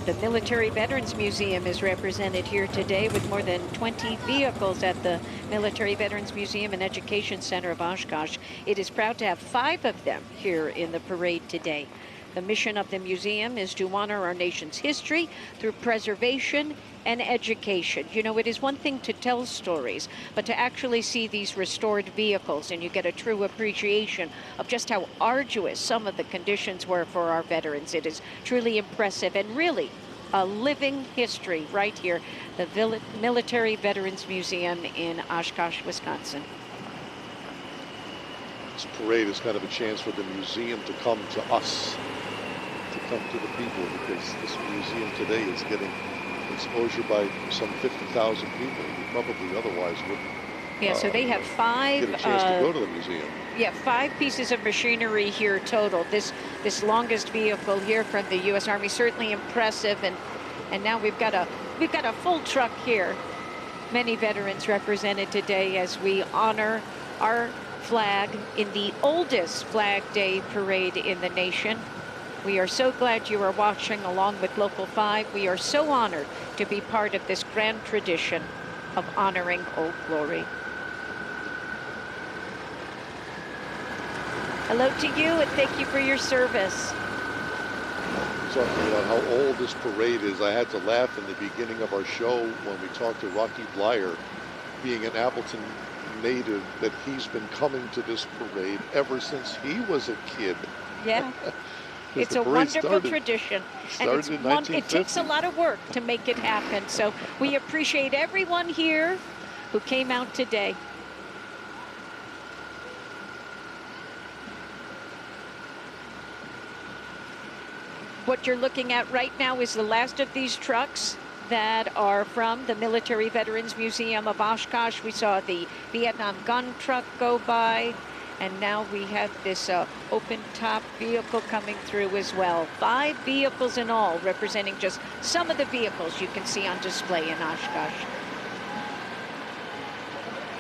The Military Veterans Museum is represented here today with more than 20 vehicles at the Military Veterans Museum and Education Center of Oshkosh. It is proud to have 5 of them here in the parade today. The mission of the museum is to honor our nation's history through preservation and education. You know, it is one thing to tell stories, but to actually see these restored vehicles, and you get a true appreciation of just how arduous some of the conditions were for our veterans. It is truly impressive and really a living history right here, the Military Veterans Museum in Oshkosh, Wisconsin. This parade is kind of a chance for the museum to come to us, to come to the people, because this museum today is getting exposure by some 50,000 people who probably otherwise wouldn't. Yeah, so they have 5. Get a chance to go to the museum. Yeah, 5 pieces of machinery here total. This longest vehicle here from the U.S. Army, certainly impressive, and now we've got a full truck here. Many veterans represented today as we honor our flag in the oldest Flag Day parade in the nation. We are so glad you are watching along with Local 5. We are so honored to be part of this grand tradition of honoring Old Glory. Hello to you, and thank you for your service. Talking about how old this parade is, I had to laugh in the beginning of our show when we talked to Rocky Blyer, being an Appleton native, that he's been coming to this parade ever since he was a kid. Yeah. It's a wonderful tradition, and it takes a lot of work to make it happen. So we appreciate everyone here who came out today. What you're looking at right now is the last of these trucks that are from the Military Veterans Museum of Oshkosh. We saw the Vietnam gun truck go by, and now we have this open-top vehicle coming through as well. 5 vehicles in all, representing just some of the vehicles you can see on display in Oshkosh.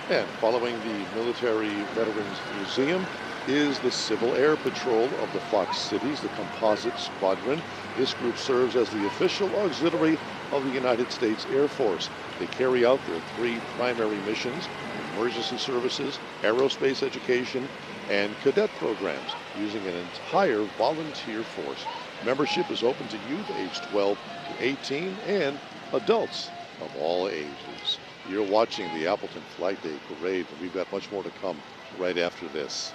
And following the Military Veterans Museum is the Civil Air Patrol of the Fox Cities, the Composite Squadron. This group serves as the official auxiliary of the United States Air Force. They carry out their 3 primary missions: emergency services, aerospace education, and cadet programs, using an entire volunteer force. Membership is open to youth aged 12 to 18 and adults of all ages. You're watching the Appleton Flag Day Parade, and we've got much more to come right after this.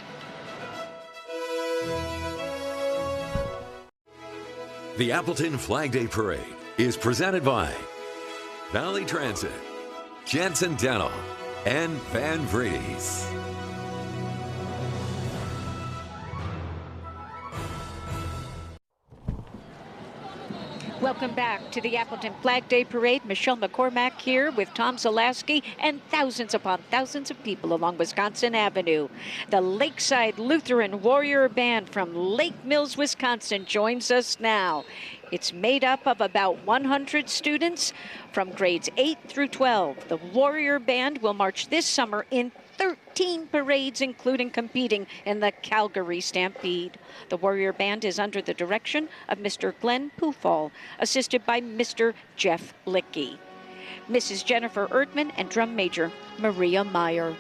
The Appleton Flag Day Parade is presented by Valley Transit, Jansen Dental, and Van Vrees. Welcome back to the Appleton Flag Day Parade. Michelle McCormack here with Tom Zalaski and thousands upon thousands of people along Wisconsin Avenue. The Lakeside Lutheran Warrior Band from Lake Mills, Wisconsin joins us now. It's made up of about 100 students from grades 8 through 12. The Warrior Band will march this summer in 13 parades, including competing in the Calgary Stampede. The Warrior Band is under the direction of Mr. Glenn Pufall, assisted by Mr. Jeff Lickey, Mrs. Jennifer Erdman, and Drum Major Maria Meyer.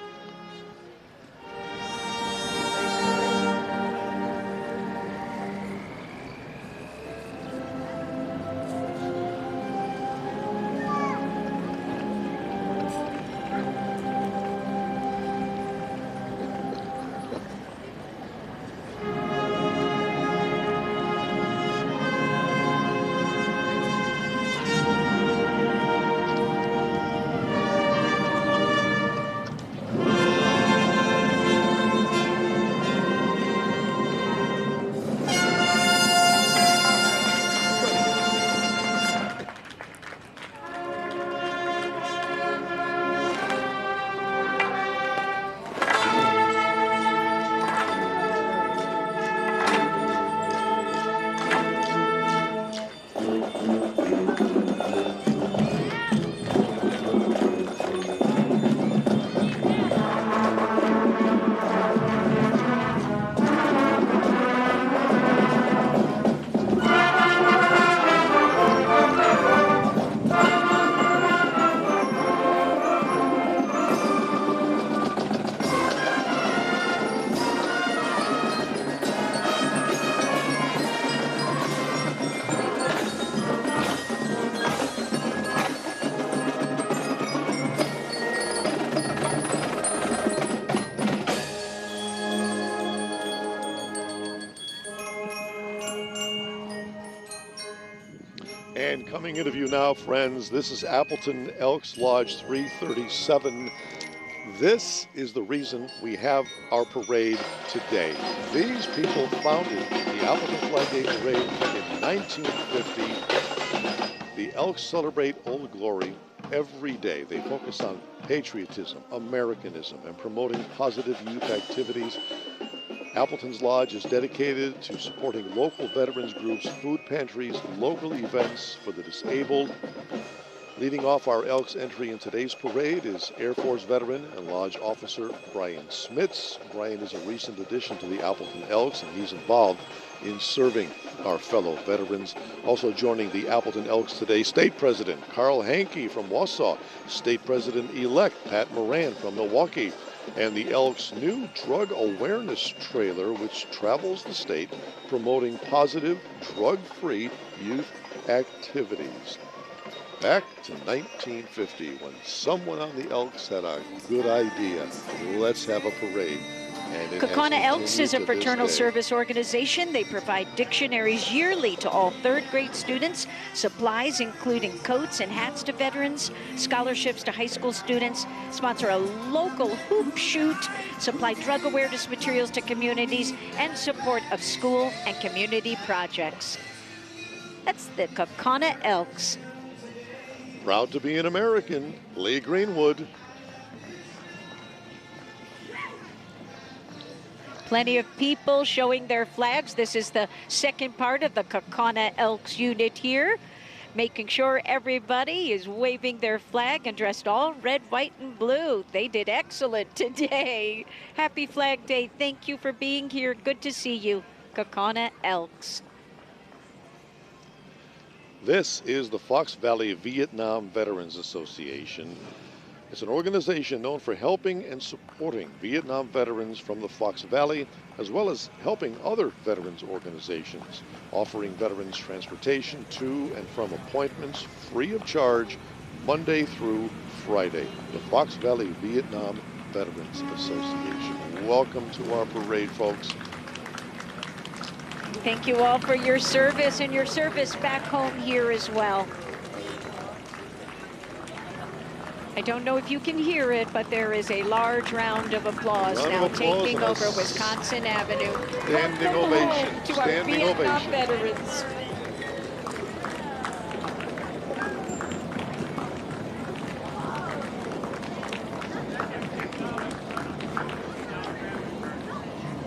Coming into view now, friends, this is Appleton Elks Lodge 337. This is the reason we have our parade today. These people founded the Appleton Flag Day Parade in 1950. The Elks celebrate Old Glory every day. They focus on patriotism, Americanism, and promoting positive youth activities. Appleton's Lodge is dedicated to supporting local veterans groups, food pantries, local events for the disabled. Leading off our Elks entry in today's parade is Air Force veteran and Lodge officer Brian Smits. Brian is a recent addition to the Appleton Elks, and he's involved in serving our fellow veterans. Also joining the Appleton Elks today, State President Carl Hankey from Wausau, State President-elect Pat Moran from Milwaukee, and the Elks' new drug awareness trailer, which travels the state promoting positive, drug-free youth activities. Back to 1950, when someone on the Elks had a good idea. Let's have a parade. And Kaukauna Elks is a fraternal service organization. They provide dictionaries yearly to all third-grade students, supplies including coats and hats to veterans, scholarships to high school students, sponsor a local hoop shoot, supply drug awareness materials to communities, and support of school and community projects. That's the Kaukauna Elks. Proud to be an American, Lee Greenwood. Plenty of people showing their flags. This is the second part of the Kaukauna Elks unit here, making sure everybody is waving their flag and dressed all red, white, and blue. They did excellent today. Happy Flag Day. Thank you for being here. Good to see you, Kaukauna Elks. This is the Fox Valley Vietnam Veterans Association. It's an organization known for helping and supporting Vietnam veterans from the Fox Valley, as well as helping other veterans organizations, offering veterans transportation to and from appointments free of charge Monday through Friday. The Fox Valley Vietnam Veterans Association. Welcome to our parade, folks. Thank you all for your service and your service back home here as well. I don't know if you can hear it, but there is a large round of applause now taking over Wisconsin Avenue. Standing ovation. To our Vietnam veterans.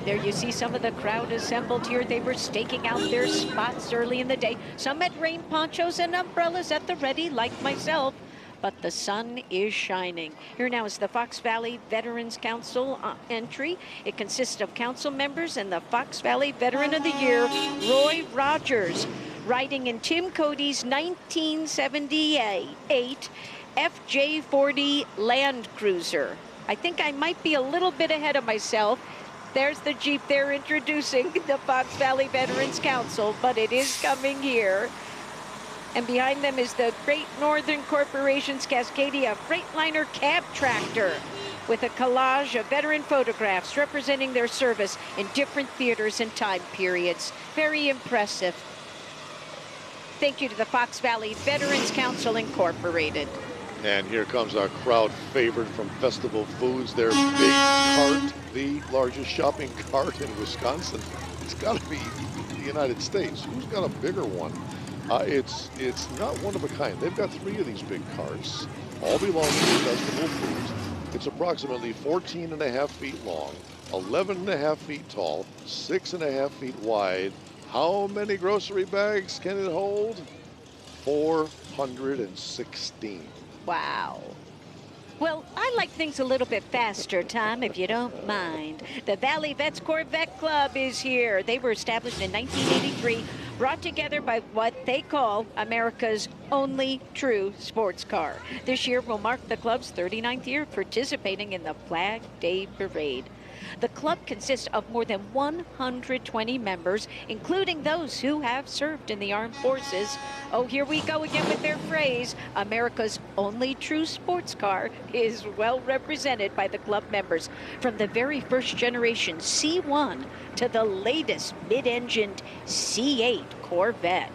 There you see some of the crowd assembled here. They were staking out their spots early in the day. Some had rain ponchos and umbrellas at the ready, like myself. But the sun is shining. Here now is the Fox Valley Veterans Council entry. It consists of council members and the Fox Valley Veteran of the Year, Roy Rogers, riding in Tim Cody's 1978 FJ40 Land Cruiser. I think I might be a little bit ahead of myself. There's the Jeep there introducing the Fox Valley Veterans Council, but it is coming here. And behind them is the Great Northern Corporation's Cascadia Freightliner cab tractor with a collage of veteran photographs representing their service in different theaters and time periods. Very impressive. Thank you to the Fox Valley Veterans Council Incorporated. And here comes our crowd favorite from Festival Foods, their big cart, the largest shopping cart in Wisconsin. It's got to be the United States. Who's got a bigger one? It's not one of a kind. They've got 3 of these big carts, all belong to Festival Foods. It's approximately 14.5 feet long, 11.5 feet tall, 6.5 feet wide. How many grocery bags can it hold? 416. Wow. Well, I like things a little bit faster, Tom, if you don't mind. The Valley Vets Corvette Club is here. They were established in 1983, brought together by what they call America's only true sports car. This year will mark the club's 39th year participating in the Flag Day Parade. The club consists of more than 120 members, including those who have served in the armed forces. Oh, here we go again with their phrase. America's only true sports car is well represented by the club members, from the very first generation C1 to the latest mid-engined C8 Corvette.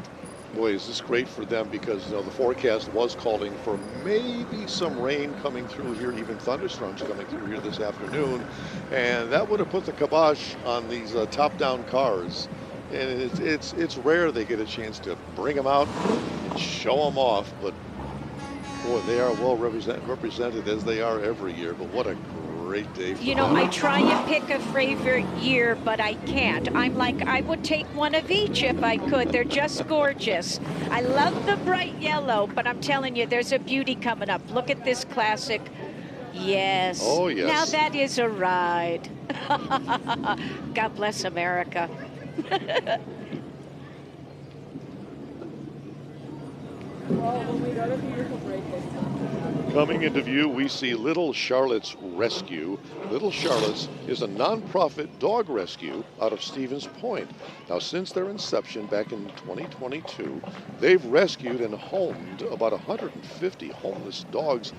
Boy, is this great for them because the forecast was calling for maybe some rain coming through here, even thunderstorms coming through here this afternoon, and that would have put the kibosh on these top-down cars. And it's rare they get a chance to bring them out and show them off, but boy, they are well represented as they are every year. But what a great day for them. I try and pick a favorite year, but I can't. I'm like, I would take one of each if I could. They're just gorgeous. I love the bright yellow, but I'm telling you, there's a beauty coming up. Look at this classic. Yes. Oh, yes. Now that is a ride. God bless America. Coming into view, we see Little Charlotte's Rescue. Little Charlotte's is a nonprofit dog rescue out of Stevens Point. Now, since their inception back in 2022, they've rescued and homed about 150 homeless dogs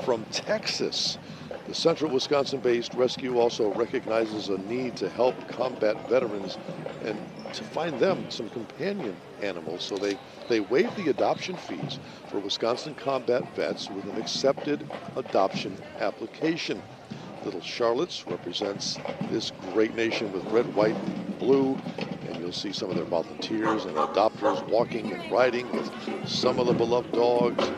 from Texas. The Central Wisconsin-based rescue also recognizes a need to help combat veterans and to find them some companion animals. So they waive the adoption fees for Wisconsin combat vets with an accepted adoption application. Little Charlotte's represents this great nation with red, white, and blue, and you'll see some of their volunteers and adopters walking and riding with some of the beloved dogs,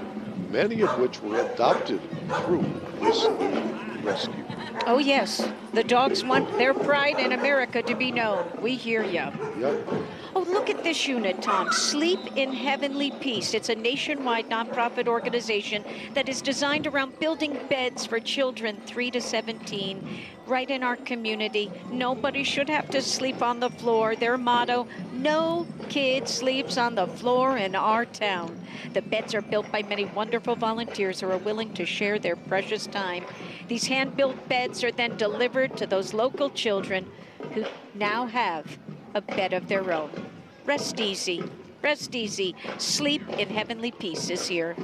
many of which were adopted through this new rescue. Oh, yes. The dogs want their pride in America to be known. We hear you. Yep. Oh, look at this unit, Tom. Sleep in Heavenly Peace. It's a nationwide nonprofit organization that is designed around building beds for children 3 to 17 right in our community. Nobody should have to sleep on the floor. Their motto, no kid sleeps on the floor in our town. The beds are built by many wonderful volunteers who are willing to share their precious time. These hand-built beds are then delivered to those local children who now have a bed of their own. Rest easy. Rest easy. Sleep in Heavenly Peace is here.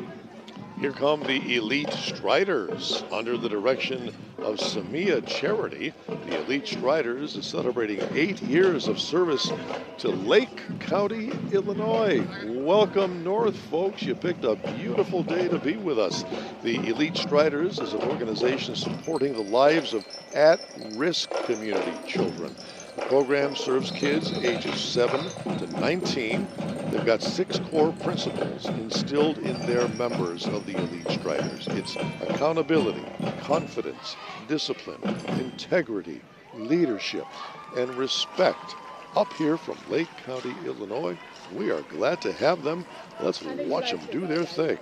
Here come the Elite Striders under the direction of Samia Charity. The Elite Striders is celebrating 8 years of service to Lake County, Illinois. Welcome north, folks. You picked a beautiful day to be with us. The Elite Striders is an organization supporting the lives of at-risk community children. The program serves kids ages 7 to 19. They've got 6 core principles instilled in their members of the Elite Striders. It's accountability, confidence, discipline, integrity, leadership, and respect. Up here from Lake County, Illinois, we are glad to have them. Let's watch them do their thing.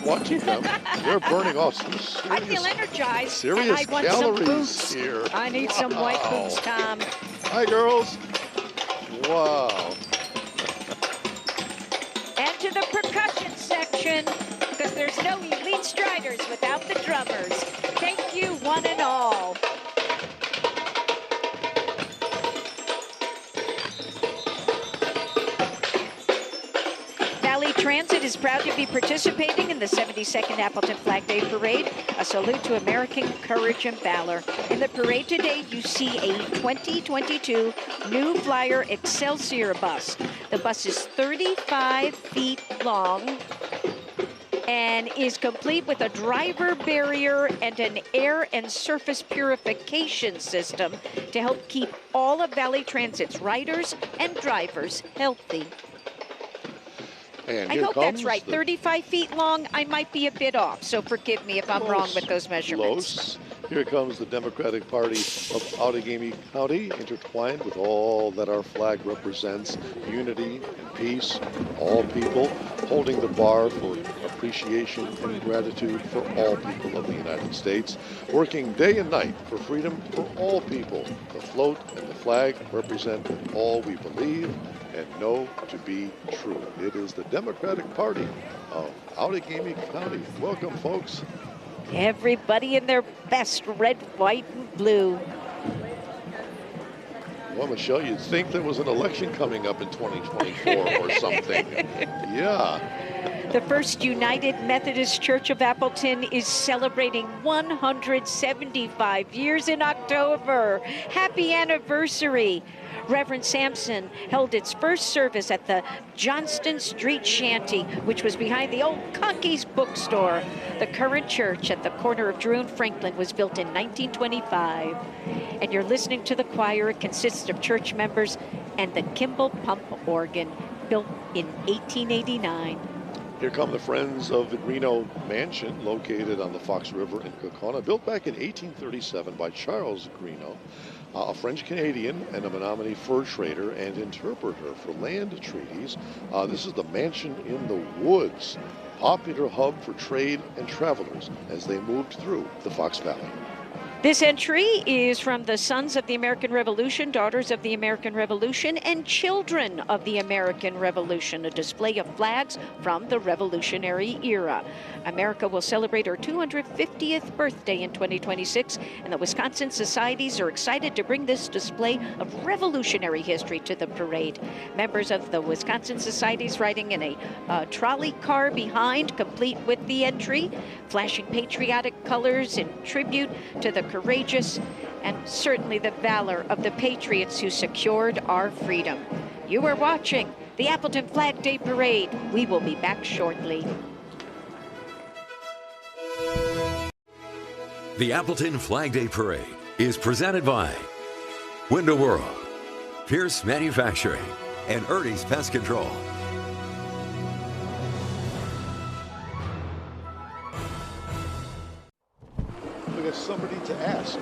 Watching them, they're burning off some serious, I feel energized. Serious I want calories some boots. here. I need some white boots, Tom. Hi, girls. Wow. And to the percussion section, because there's no Elite Striders without the drummers. Thank you, one and all. Valley Transit Wisconsin is proud to be participating in the 72nd Appleton Flag Day Parade, a salute to American courage and valor. In the parade today, you see a 2022 New Flyer Excelsior bus. The bus is 35 feet long and is complete with a driver barrier and an air and surface purification system to help keep all of Valley Transit's riders and drivers healthy. And I hope that's right. 35 feet long. I might be a bit off, so forgive me if I'm wrong with those measurements. Close. Here comes the Democratic Party of Outagamie County, intertwined with all that our flag represents: unity and peace, all people, holding the bar for appreciation and gratitude for all people of the United States, working day and night for freedom for all people. The float and the flag represent all we believe and know to be true. It is the Democratic Party of Outagamie County. Welcome, folks. Everybody in their best red, white, and blue. Well, Michelle, you'd think there was an election coming up in 2024 or something. Yeah. The First United Methodist Church of Appleton is celebrating 175 years in October. Happy anniversary. Reverend Sampson held its first service at the Johnston Street Shanty, which was behind the old Conky's bookstore. The current church at the corner of Drew and Franklin was built in 1925. And you're listening to the choir. It consists of church members and the Kimball Pump organ, built in 1889. Here come the Friends of the Greeno Mansion, located on the Fox River in Kaukauna, built back in 1837 by Charles Greeno, a French-Canadian and a Menominee fur trader and interpreter for land treaties. This is the Mansion in the Woods, popular hub for trade and travelers as they moved through the Fox Valley. This entry is from the Sons of the American Revolution, Daughters of the American Revolution, and Children of the American Revolution, a display of flags from the Revolutionary era. America will celebrate her 250th birthday in 2026, and the Wisconsin Societies are excited to bring this display of revolutionary history to the parade. Members of the Wisconsin Societies riding in a trolley car behind, complete with the entry, flashing patriotic colors in tribute to the courageous and certainly the valor of the patriots who secured our freedom. You are watching the Appleton Flag Day Parade. We will be back shortly. The Appleton Flag Day Parade is presented by Window World, Pierce Manufacturing, and Ernie's Pest Control. We got somebody to ask.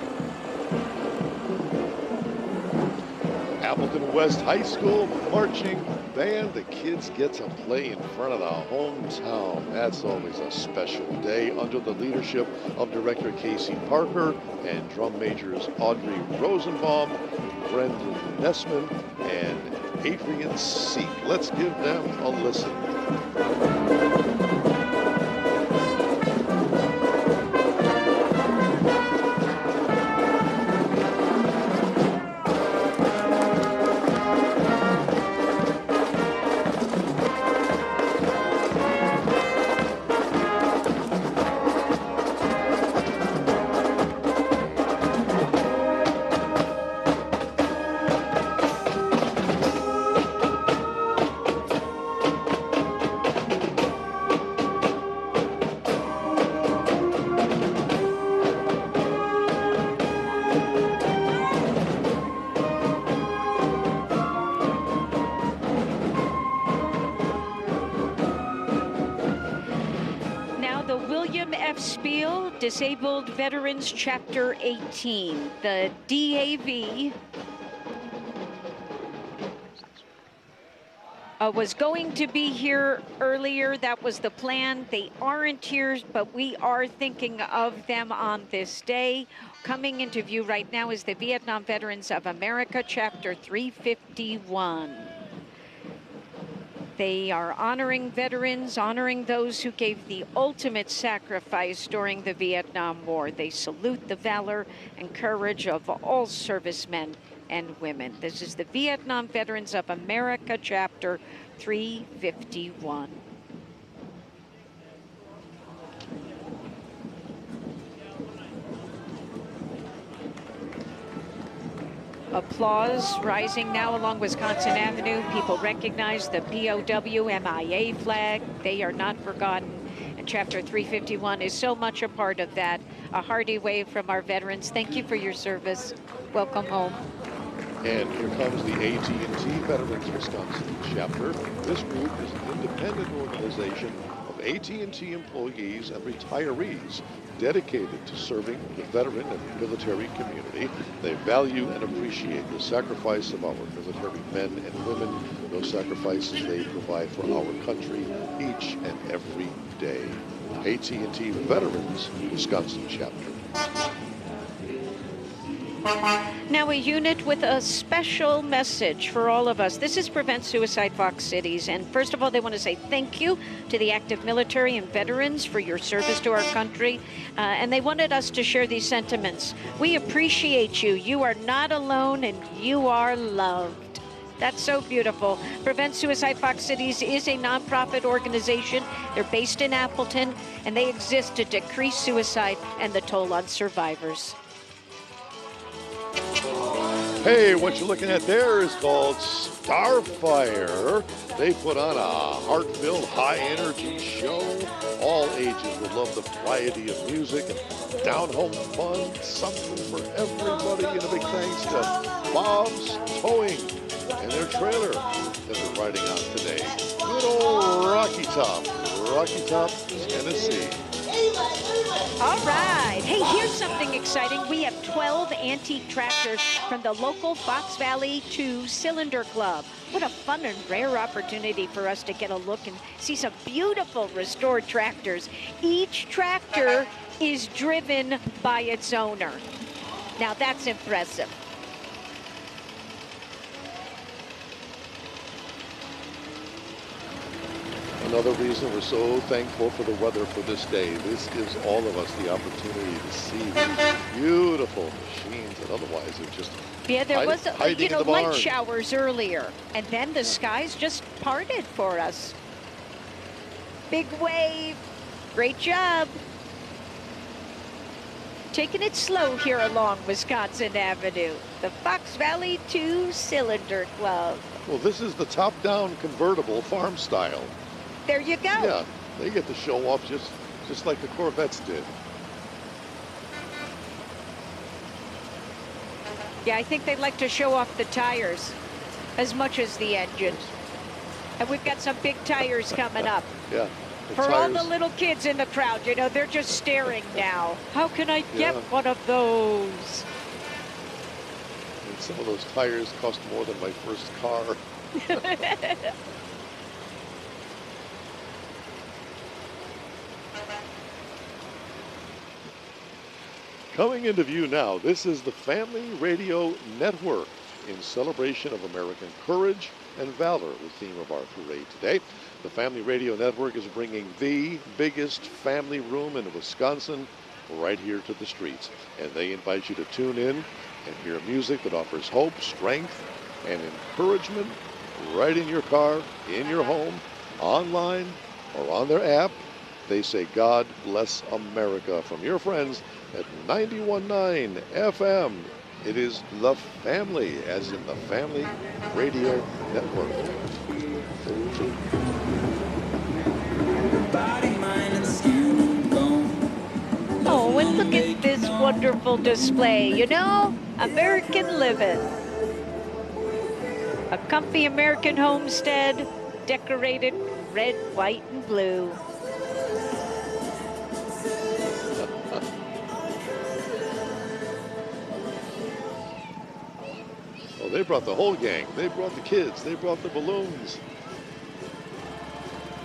Appleton West High School marching band. The kids get to play in front of the hometown. That's always a special day under the leadership of Director Casey Parker and drum majors Audrey Rosenbaum, Brendan Nessman, and Adrian Seek. Let's give them a listen. Disabled Veterans Chapter 18, the DAV, was going to be here earlier. That was the plan. They aren't here, but we are thinking of them on this day. Coming into view right now is the Vietnam Veterans of America, Chapter 351. They are honoring veterans, honoring those who gave the ultimate sacrifice during the Vietnam War. They salute the valor and courage of all servicemen and women. This is the Vietnam Veterans of America, Chapter 351. Applause rising now along Wisconsin Avenue. People recognize the POW MIA flag. They are not forgotten. And Chapter 351 is so much a part of that. A hearty wave from our veterans. Thank you for your service. Welcome home. And here comes the AT&T Veterans Wisconsin chapter. This group is an independent organization of AT&T employees and retirees dedicated to serving the veteran and military community. They value and appreciate the sacrifice of our military men and women, those sacrifices they provide for our country each and every day. AT&T Veterans Wisconsin chapter. Now a unit with a special message for all of us. This is Prevent Suicide Fox Cities. And first of all, they want to say thank you to the active military and veterans for your service to our country. And they wanted us to share these sentiments. We appreciate you. You are not alone and you are loved. That's so beautiful. Prevent Suicide Fox Cities is a nonprofit organization. They're based in Appleton, and they exist to decrease suicide and the toll on survivors. Hey, what you're looking at there is called Starfire. They put on a heart-filled, high-energy show. All ages will love the variety of music and down-home fun. Something for everybody. And a big thanks to Bob's Towing and their trailer that they're riding on today. Good old Rocky Top, Tennessee. All right. Hey, here's something exciting. We have 12 antique tractors from the local Fox Valley 2 Cylinder Club. What a fun and rare opportunity for us to get a look and see some beautiful restored tractors. Each tractor is driven by its owner. Now that's impressive. Another reason we're so thankful for the weather for this day. This gives all of us the opportunity to see these beautiful machines that otherwise are just there was light barn. showers earlier, and then the skies just parted for us. Big wave. Great job. Taking it slow here along Wisconsin Avenue. The Fox Valley 2 Cylinder Club. Well, this is the top-down convertible farm style. There you go. Yeah, they get to show off just like the Corvettes did. Yeah, I think they'd like to show off the tires as much as the engine. And we've got some big tires coming up. Yeah. For all the little kids in the crowd, you know, they're just staring now. How can I get one of those? And some of those tires cost more than my first car. Coming into view now, this is the Family Radio Network in celebration of American courage and valor, the theme of our parade today. The Family Radio Network is bringing the biggest family room in Wisconsin right here to the streets. And they invite you to tune in and hear music that offers hope, strength, and encouragement right in your car, in your home, online, or on their app. They say, God bless America, from your friends at 91.9 FM. It is The Family, as in the Family Radio Network. Oh, and look at this wonderful display. You know, American living. A comfy American homestead decorated red, white, and blue. Well, they brought the whole gang. They brought the kids. They brought the balloons.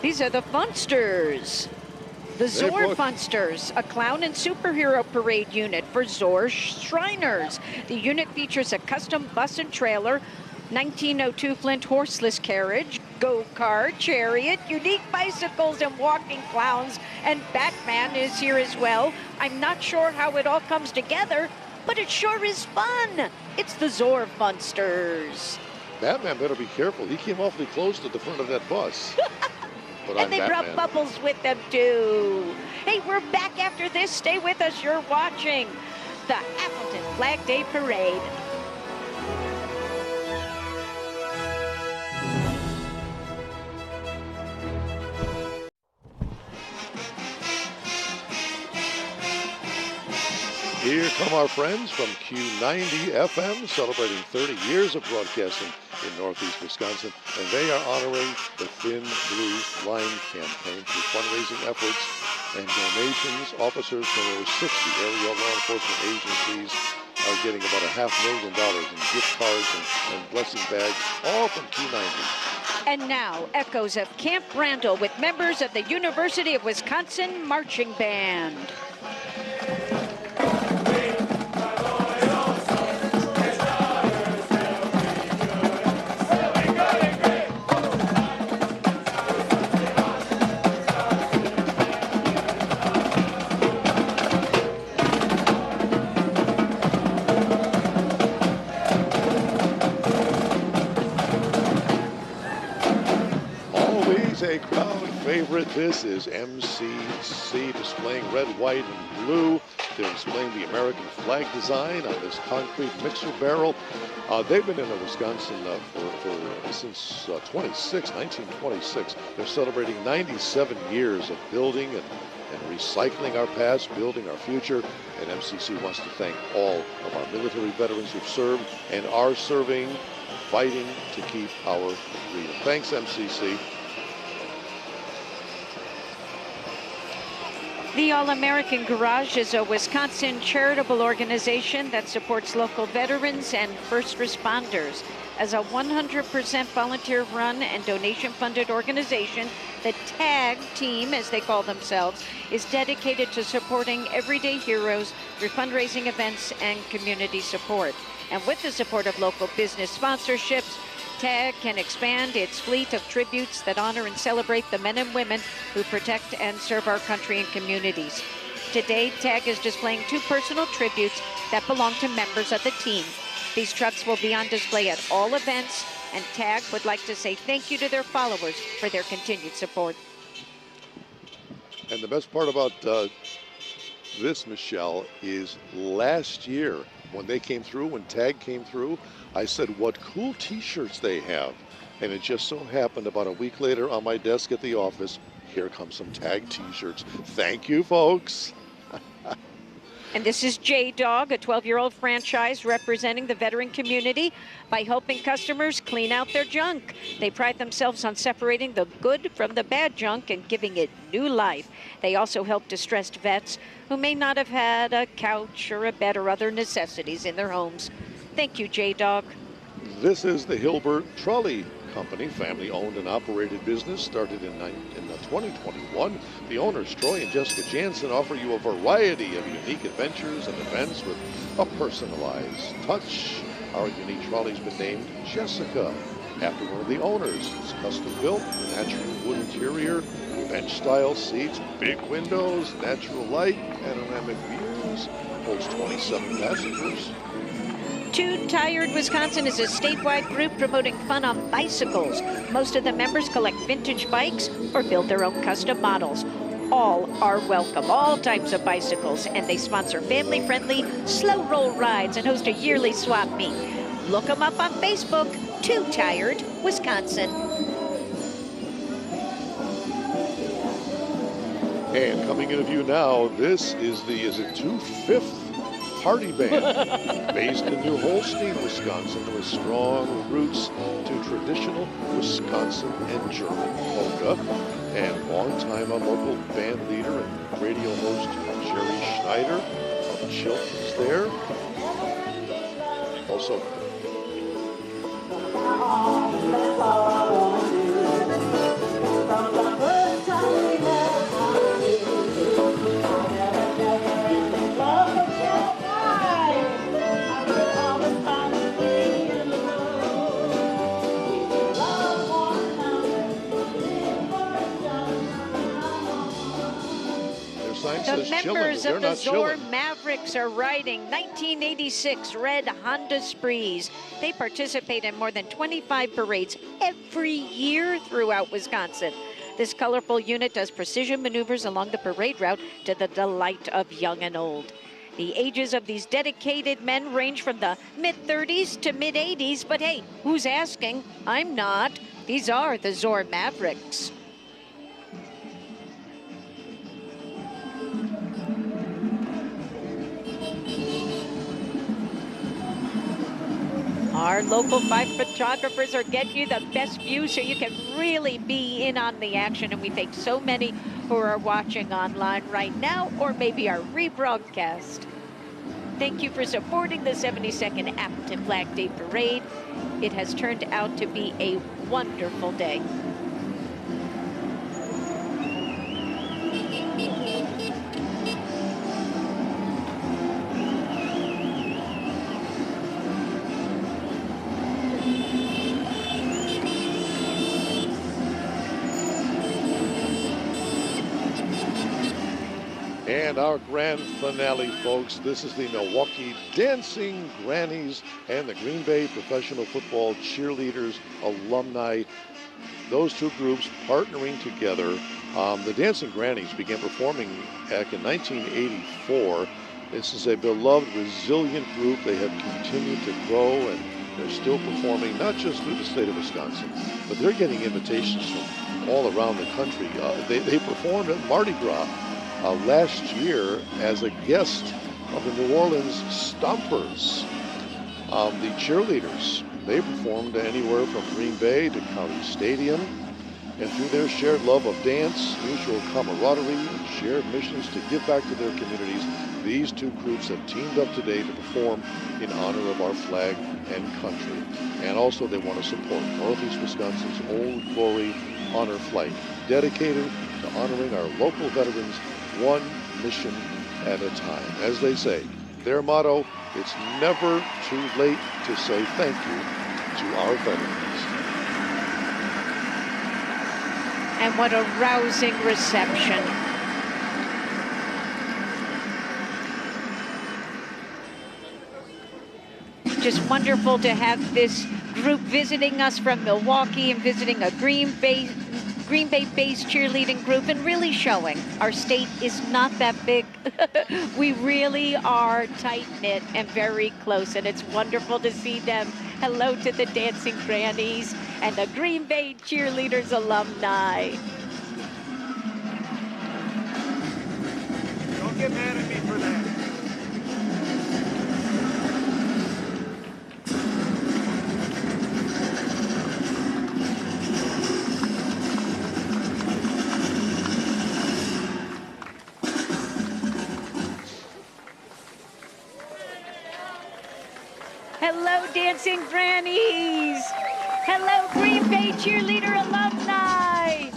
These are the Funsters. The Zor Funsters, a clown and superhero parade unit for Zor Shriners. The unit features a custom bus and trailer, 1902 Flint horseless carriage, go-kart, chariot, unique bicycles, and walking clowns. And Batman is here as well. I'm not sure how it all comes together, but it sure is fun. It's the Zor Funsters. Batman better be careful. He came awfully close to the front of that bus. And they brought Bubbles with them, too. Hey, we're back after this. Stay with us. You're watching the Appleton Flag Day Parade. Here come our friends from Q90 FM, celebrating 30 years of broadcasting in Northeast Wisconsin, and they are honoring the Thin Blue Line campaign through fundraising efforts and donations. Officers from over 60 area law enforcement agencies are getting about $500,000 in gift cards and blessing bags, all from Q90. And now, echoes of Camp Randall with members of the University of Wisconsin Marching Band. A crowd favorite. This is MCC displaying red, white, and blue. They're displaying the American flag design on this concrete mixer barrel. They've been in Wisconsin since 1926. They're celebrating 97 years of building and recycling our past, building our future. And MCC wants to thank all of our military veterans who've served and are serving, fighting to keep our freedom. Thanks, MCC. The All-American Garage is a Wisconsin charitable organization that supports local veterans and first responders. As a 100% volunteer-run and donation-funded organization, the TAG team, as they call themselves, is dedicated to supporting everyday heroes through fundraising events and community support. And with the support of local business sponsorships, TAG can expand its fleet of tributes that honor and celebrate the men and women who protect and serve our country and communities. Today, TAG is displaying 2 personal tributes that belong to members of the team. These trucks will be on display at all events, and TAG would like to say thank you to their followers for their continued support. And the best part about this, Michelle, is last year when they came through, when TAG came through, I said, what cool t-shirts they have. And it just so happened about a week later on my desk at the office, here comes some TAG t-shirts. Thank you, folks. And this is J-Dog, a 12-year-old franchise representing the veteran community by helping customers clean out their junk. They pride themselves on separating the good from the bad junk and giving it new life. They also help distressed vets who may not have had a couch or a bed or other necessities in their homes. Thank you, J-Dog. This is the Hilbert Trolley Company, family-owned and operated business, started in 2021. The owners, Troy and Jessica Jansen, offer you a variety of unique adventures and events with a personalized touch. Our unique trolley's been named Jessica, after one of the owners. It's custom built, natural wood interior, bench-style seats, big windows, natural light, panoramic views, holds 27 passengers. Too Tired Wisconsin is a statewide group promoting fun on bicycles. Most of the members collect vintage bikes or build their own custom models. All are welcome, all types of bicycles, and they sponsor family-friendly slow roll rides and host a yearly swap meet. Look them up on Facebook, Too Tired Wisconsin. And coming into view now, this is the, is it 2/5 Party Band, based in New Holstein, Wisconsin, with strong roots to traditional Wisconsin and German polka. And longtime local band leader and radio host Jerry Schneider of Chilton's there. Also, the members of the Zor Mavericks are riding 1986 red Honda Sprees. They participate in more than 25 parades every year throughout Wisconsin. This colorful unit does precision maneuvers along the parade route to the delight of young and old. The ages of these dedicated men range from the mid-30s to mid-80s, but hey, who's asking? I'm not. These are the Zor Mavericks. Our local 5 photographers are getting you the best view so you can really be in on the action. And we thank so many who are watching online right now or maybe our rebroadcast. Thank you for supporting the 72nd Appleton Flag Day Parade. It has turned out to be a wonderful day. And our grand finale, folks, this is the Milwaukee Dancing Grannies and the Green Bay Professional Football Cheerleaders alumni. Those two groups partnering together. The Dancing Grannies began performing back in 1984. This is a beloved, resilient group. They have continued to grow, and they're still performing, not just through the state of Wisconsin, but they're getting invitations from all around the country. They performed at Mardi Gras last year as a guest of the New Orleans Stompers. The cheerleaders, they performed anywhere from Green Bay to County Stadium, and through their shared love of dance, mutual camaraderie, and shared missions to give back to their communities, these two groups have teamed up today to perform in honor of our flag and country. And also they want to support Northeast Wisconsin's Old Glory Honor Flight, dedicated to honoring our local veterans one mission at a time. As they say, their motto, it's never too late to say thank you to our veterans. And what a rousing reception. Just wonderful to have this group visiting us from Milwaukee and visiting a Green Bay-based cheerleading group and really showing our state is not that big. We really are tight-knit and very close, and it's wonderful to see them. Hello to the Dancing Grannies and the Green Bay Cheerleaders alumni. Don't get mad at me for that. Hello, Dancing Grannies. Hello, Green Bay Cheerleader alumni.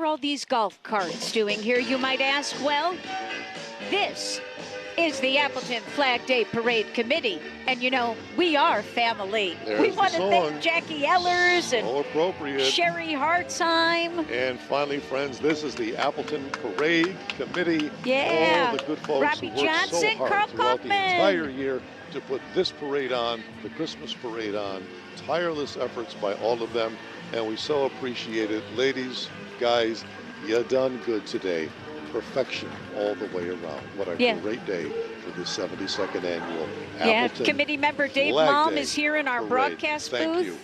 All these golf carts doing here, you might ask? Well, this is the Appleton Flag Day Parade Committee, and you know, we are family. We want to thank Jackie Ellers and Sherry Hartzheim. And finally, friends, this is the Appleton Parade Committee. Yeah. All the good folks Robbie who worked Johnson, so hard Carl throughout Kaufman. the entire year to put this parade on, the Christmas parade on. Tireless efforts by all of them, and we so appreciate it. Ladies, guys, you done good today. Perfection all the way around. What a great day for the 72nd annual Appleton Committee member Dave Flag Malm Day is here in our Parade. broadcast Thank booth. you.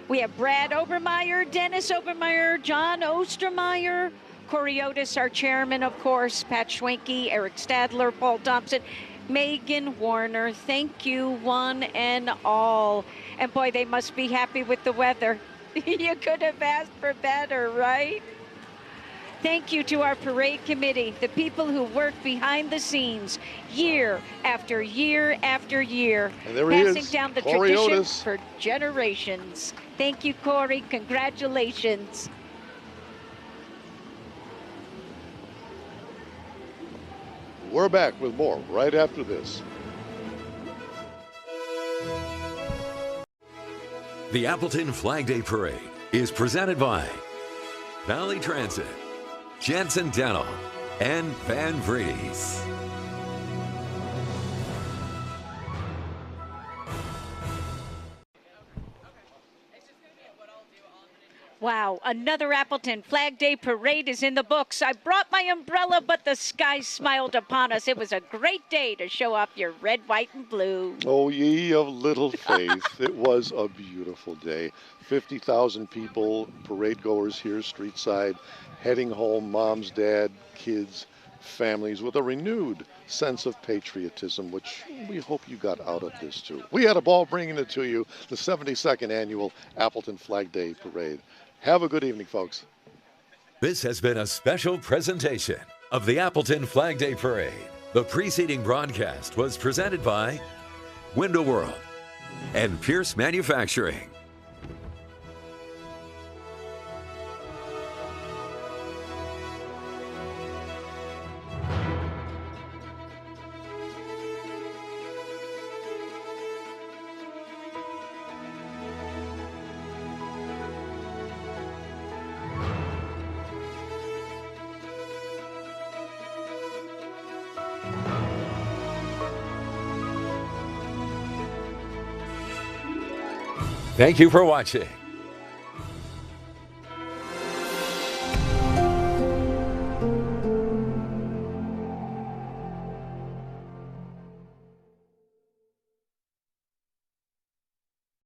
We have Brad Obermeyer, Dennis Obermeyer, John Ostermeyer, Corey Otis, our chairman, of course, Pat Schwenke, Eric Stadler, Paul Thompson, Megan Warner. Thank you, one and all. And boy, they must be happy with the weather. You could have asked for better, right? Thank you to our parade committee, the people who work behind the scenes year after year after year, And there he passing is, down the Corey tradition Otis. for generations. Thank you, Corey. Congratulations. We're back with more right after this. The Appleton Flag Day Parade is presented by Valley Transit, Jensen Dental, and Van Vredes. Wow, another Appleton Flag Day Parade is in the books. I brought my umbrella, but the sky smiled upon us. It was a great day to show off your red, white, and blue. Oh, ye of little faith. It was a beautiful day. 50,000 people, parade goers here, street side, heading home, moms, dad, kids, families, with a renewed sense of patriotism, which we hope you got out of this too. We had a ball bringing it to you, the 72nd annual Appleton Flag Day Parade. Have a good evening, folks. This has been a special presentation of the Appleton Flag Day Parade. The preceding broadcast was presented by Window World and Pierce Manufacturing. Thank you for watching.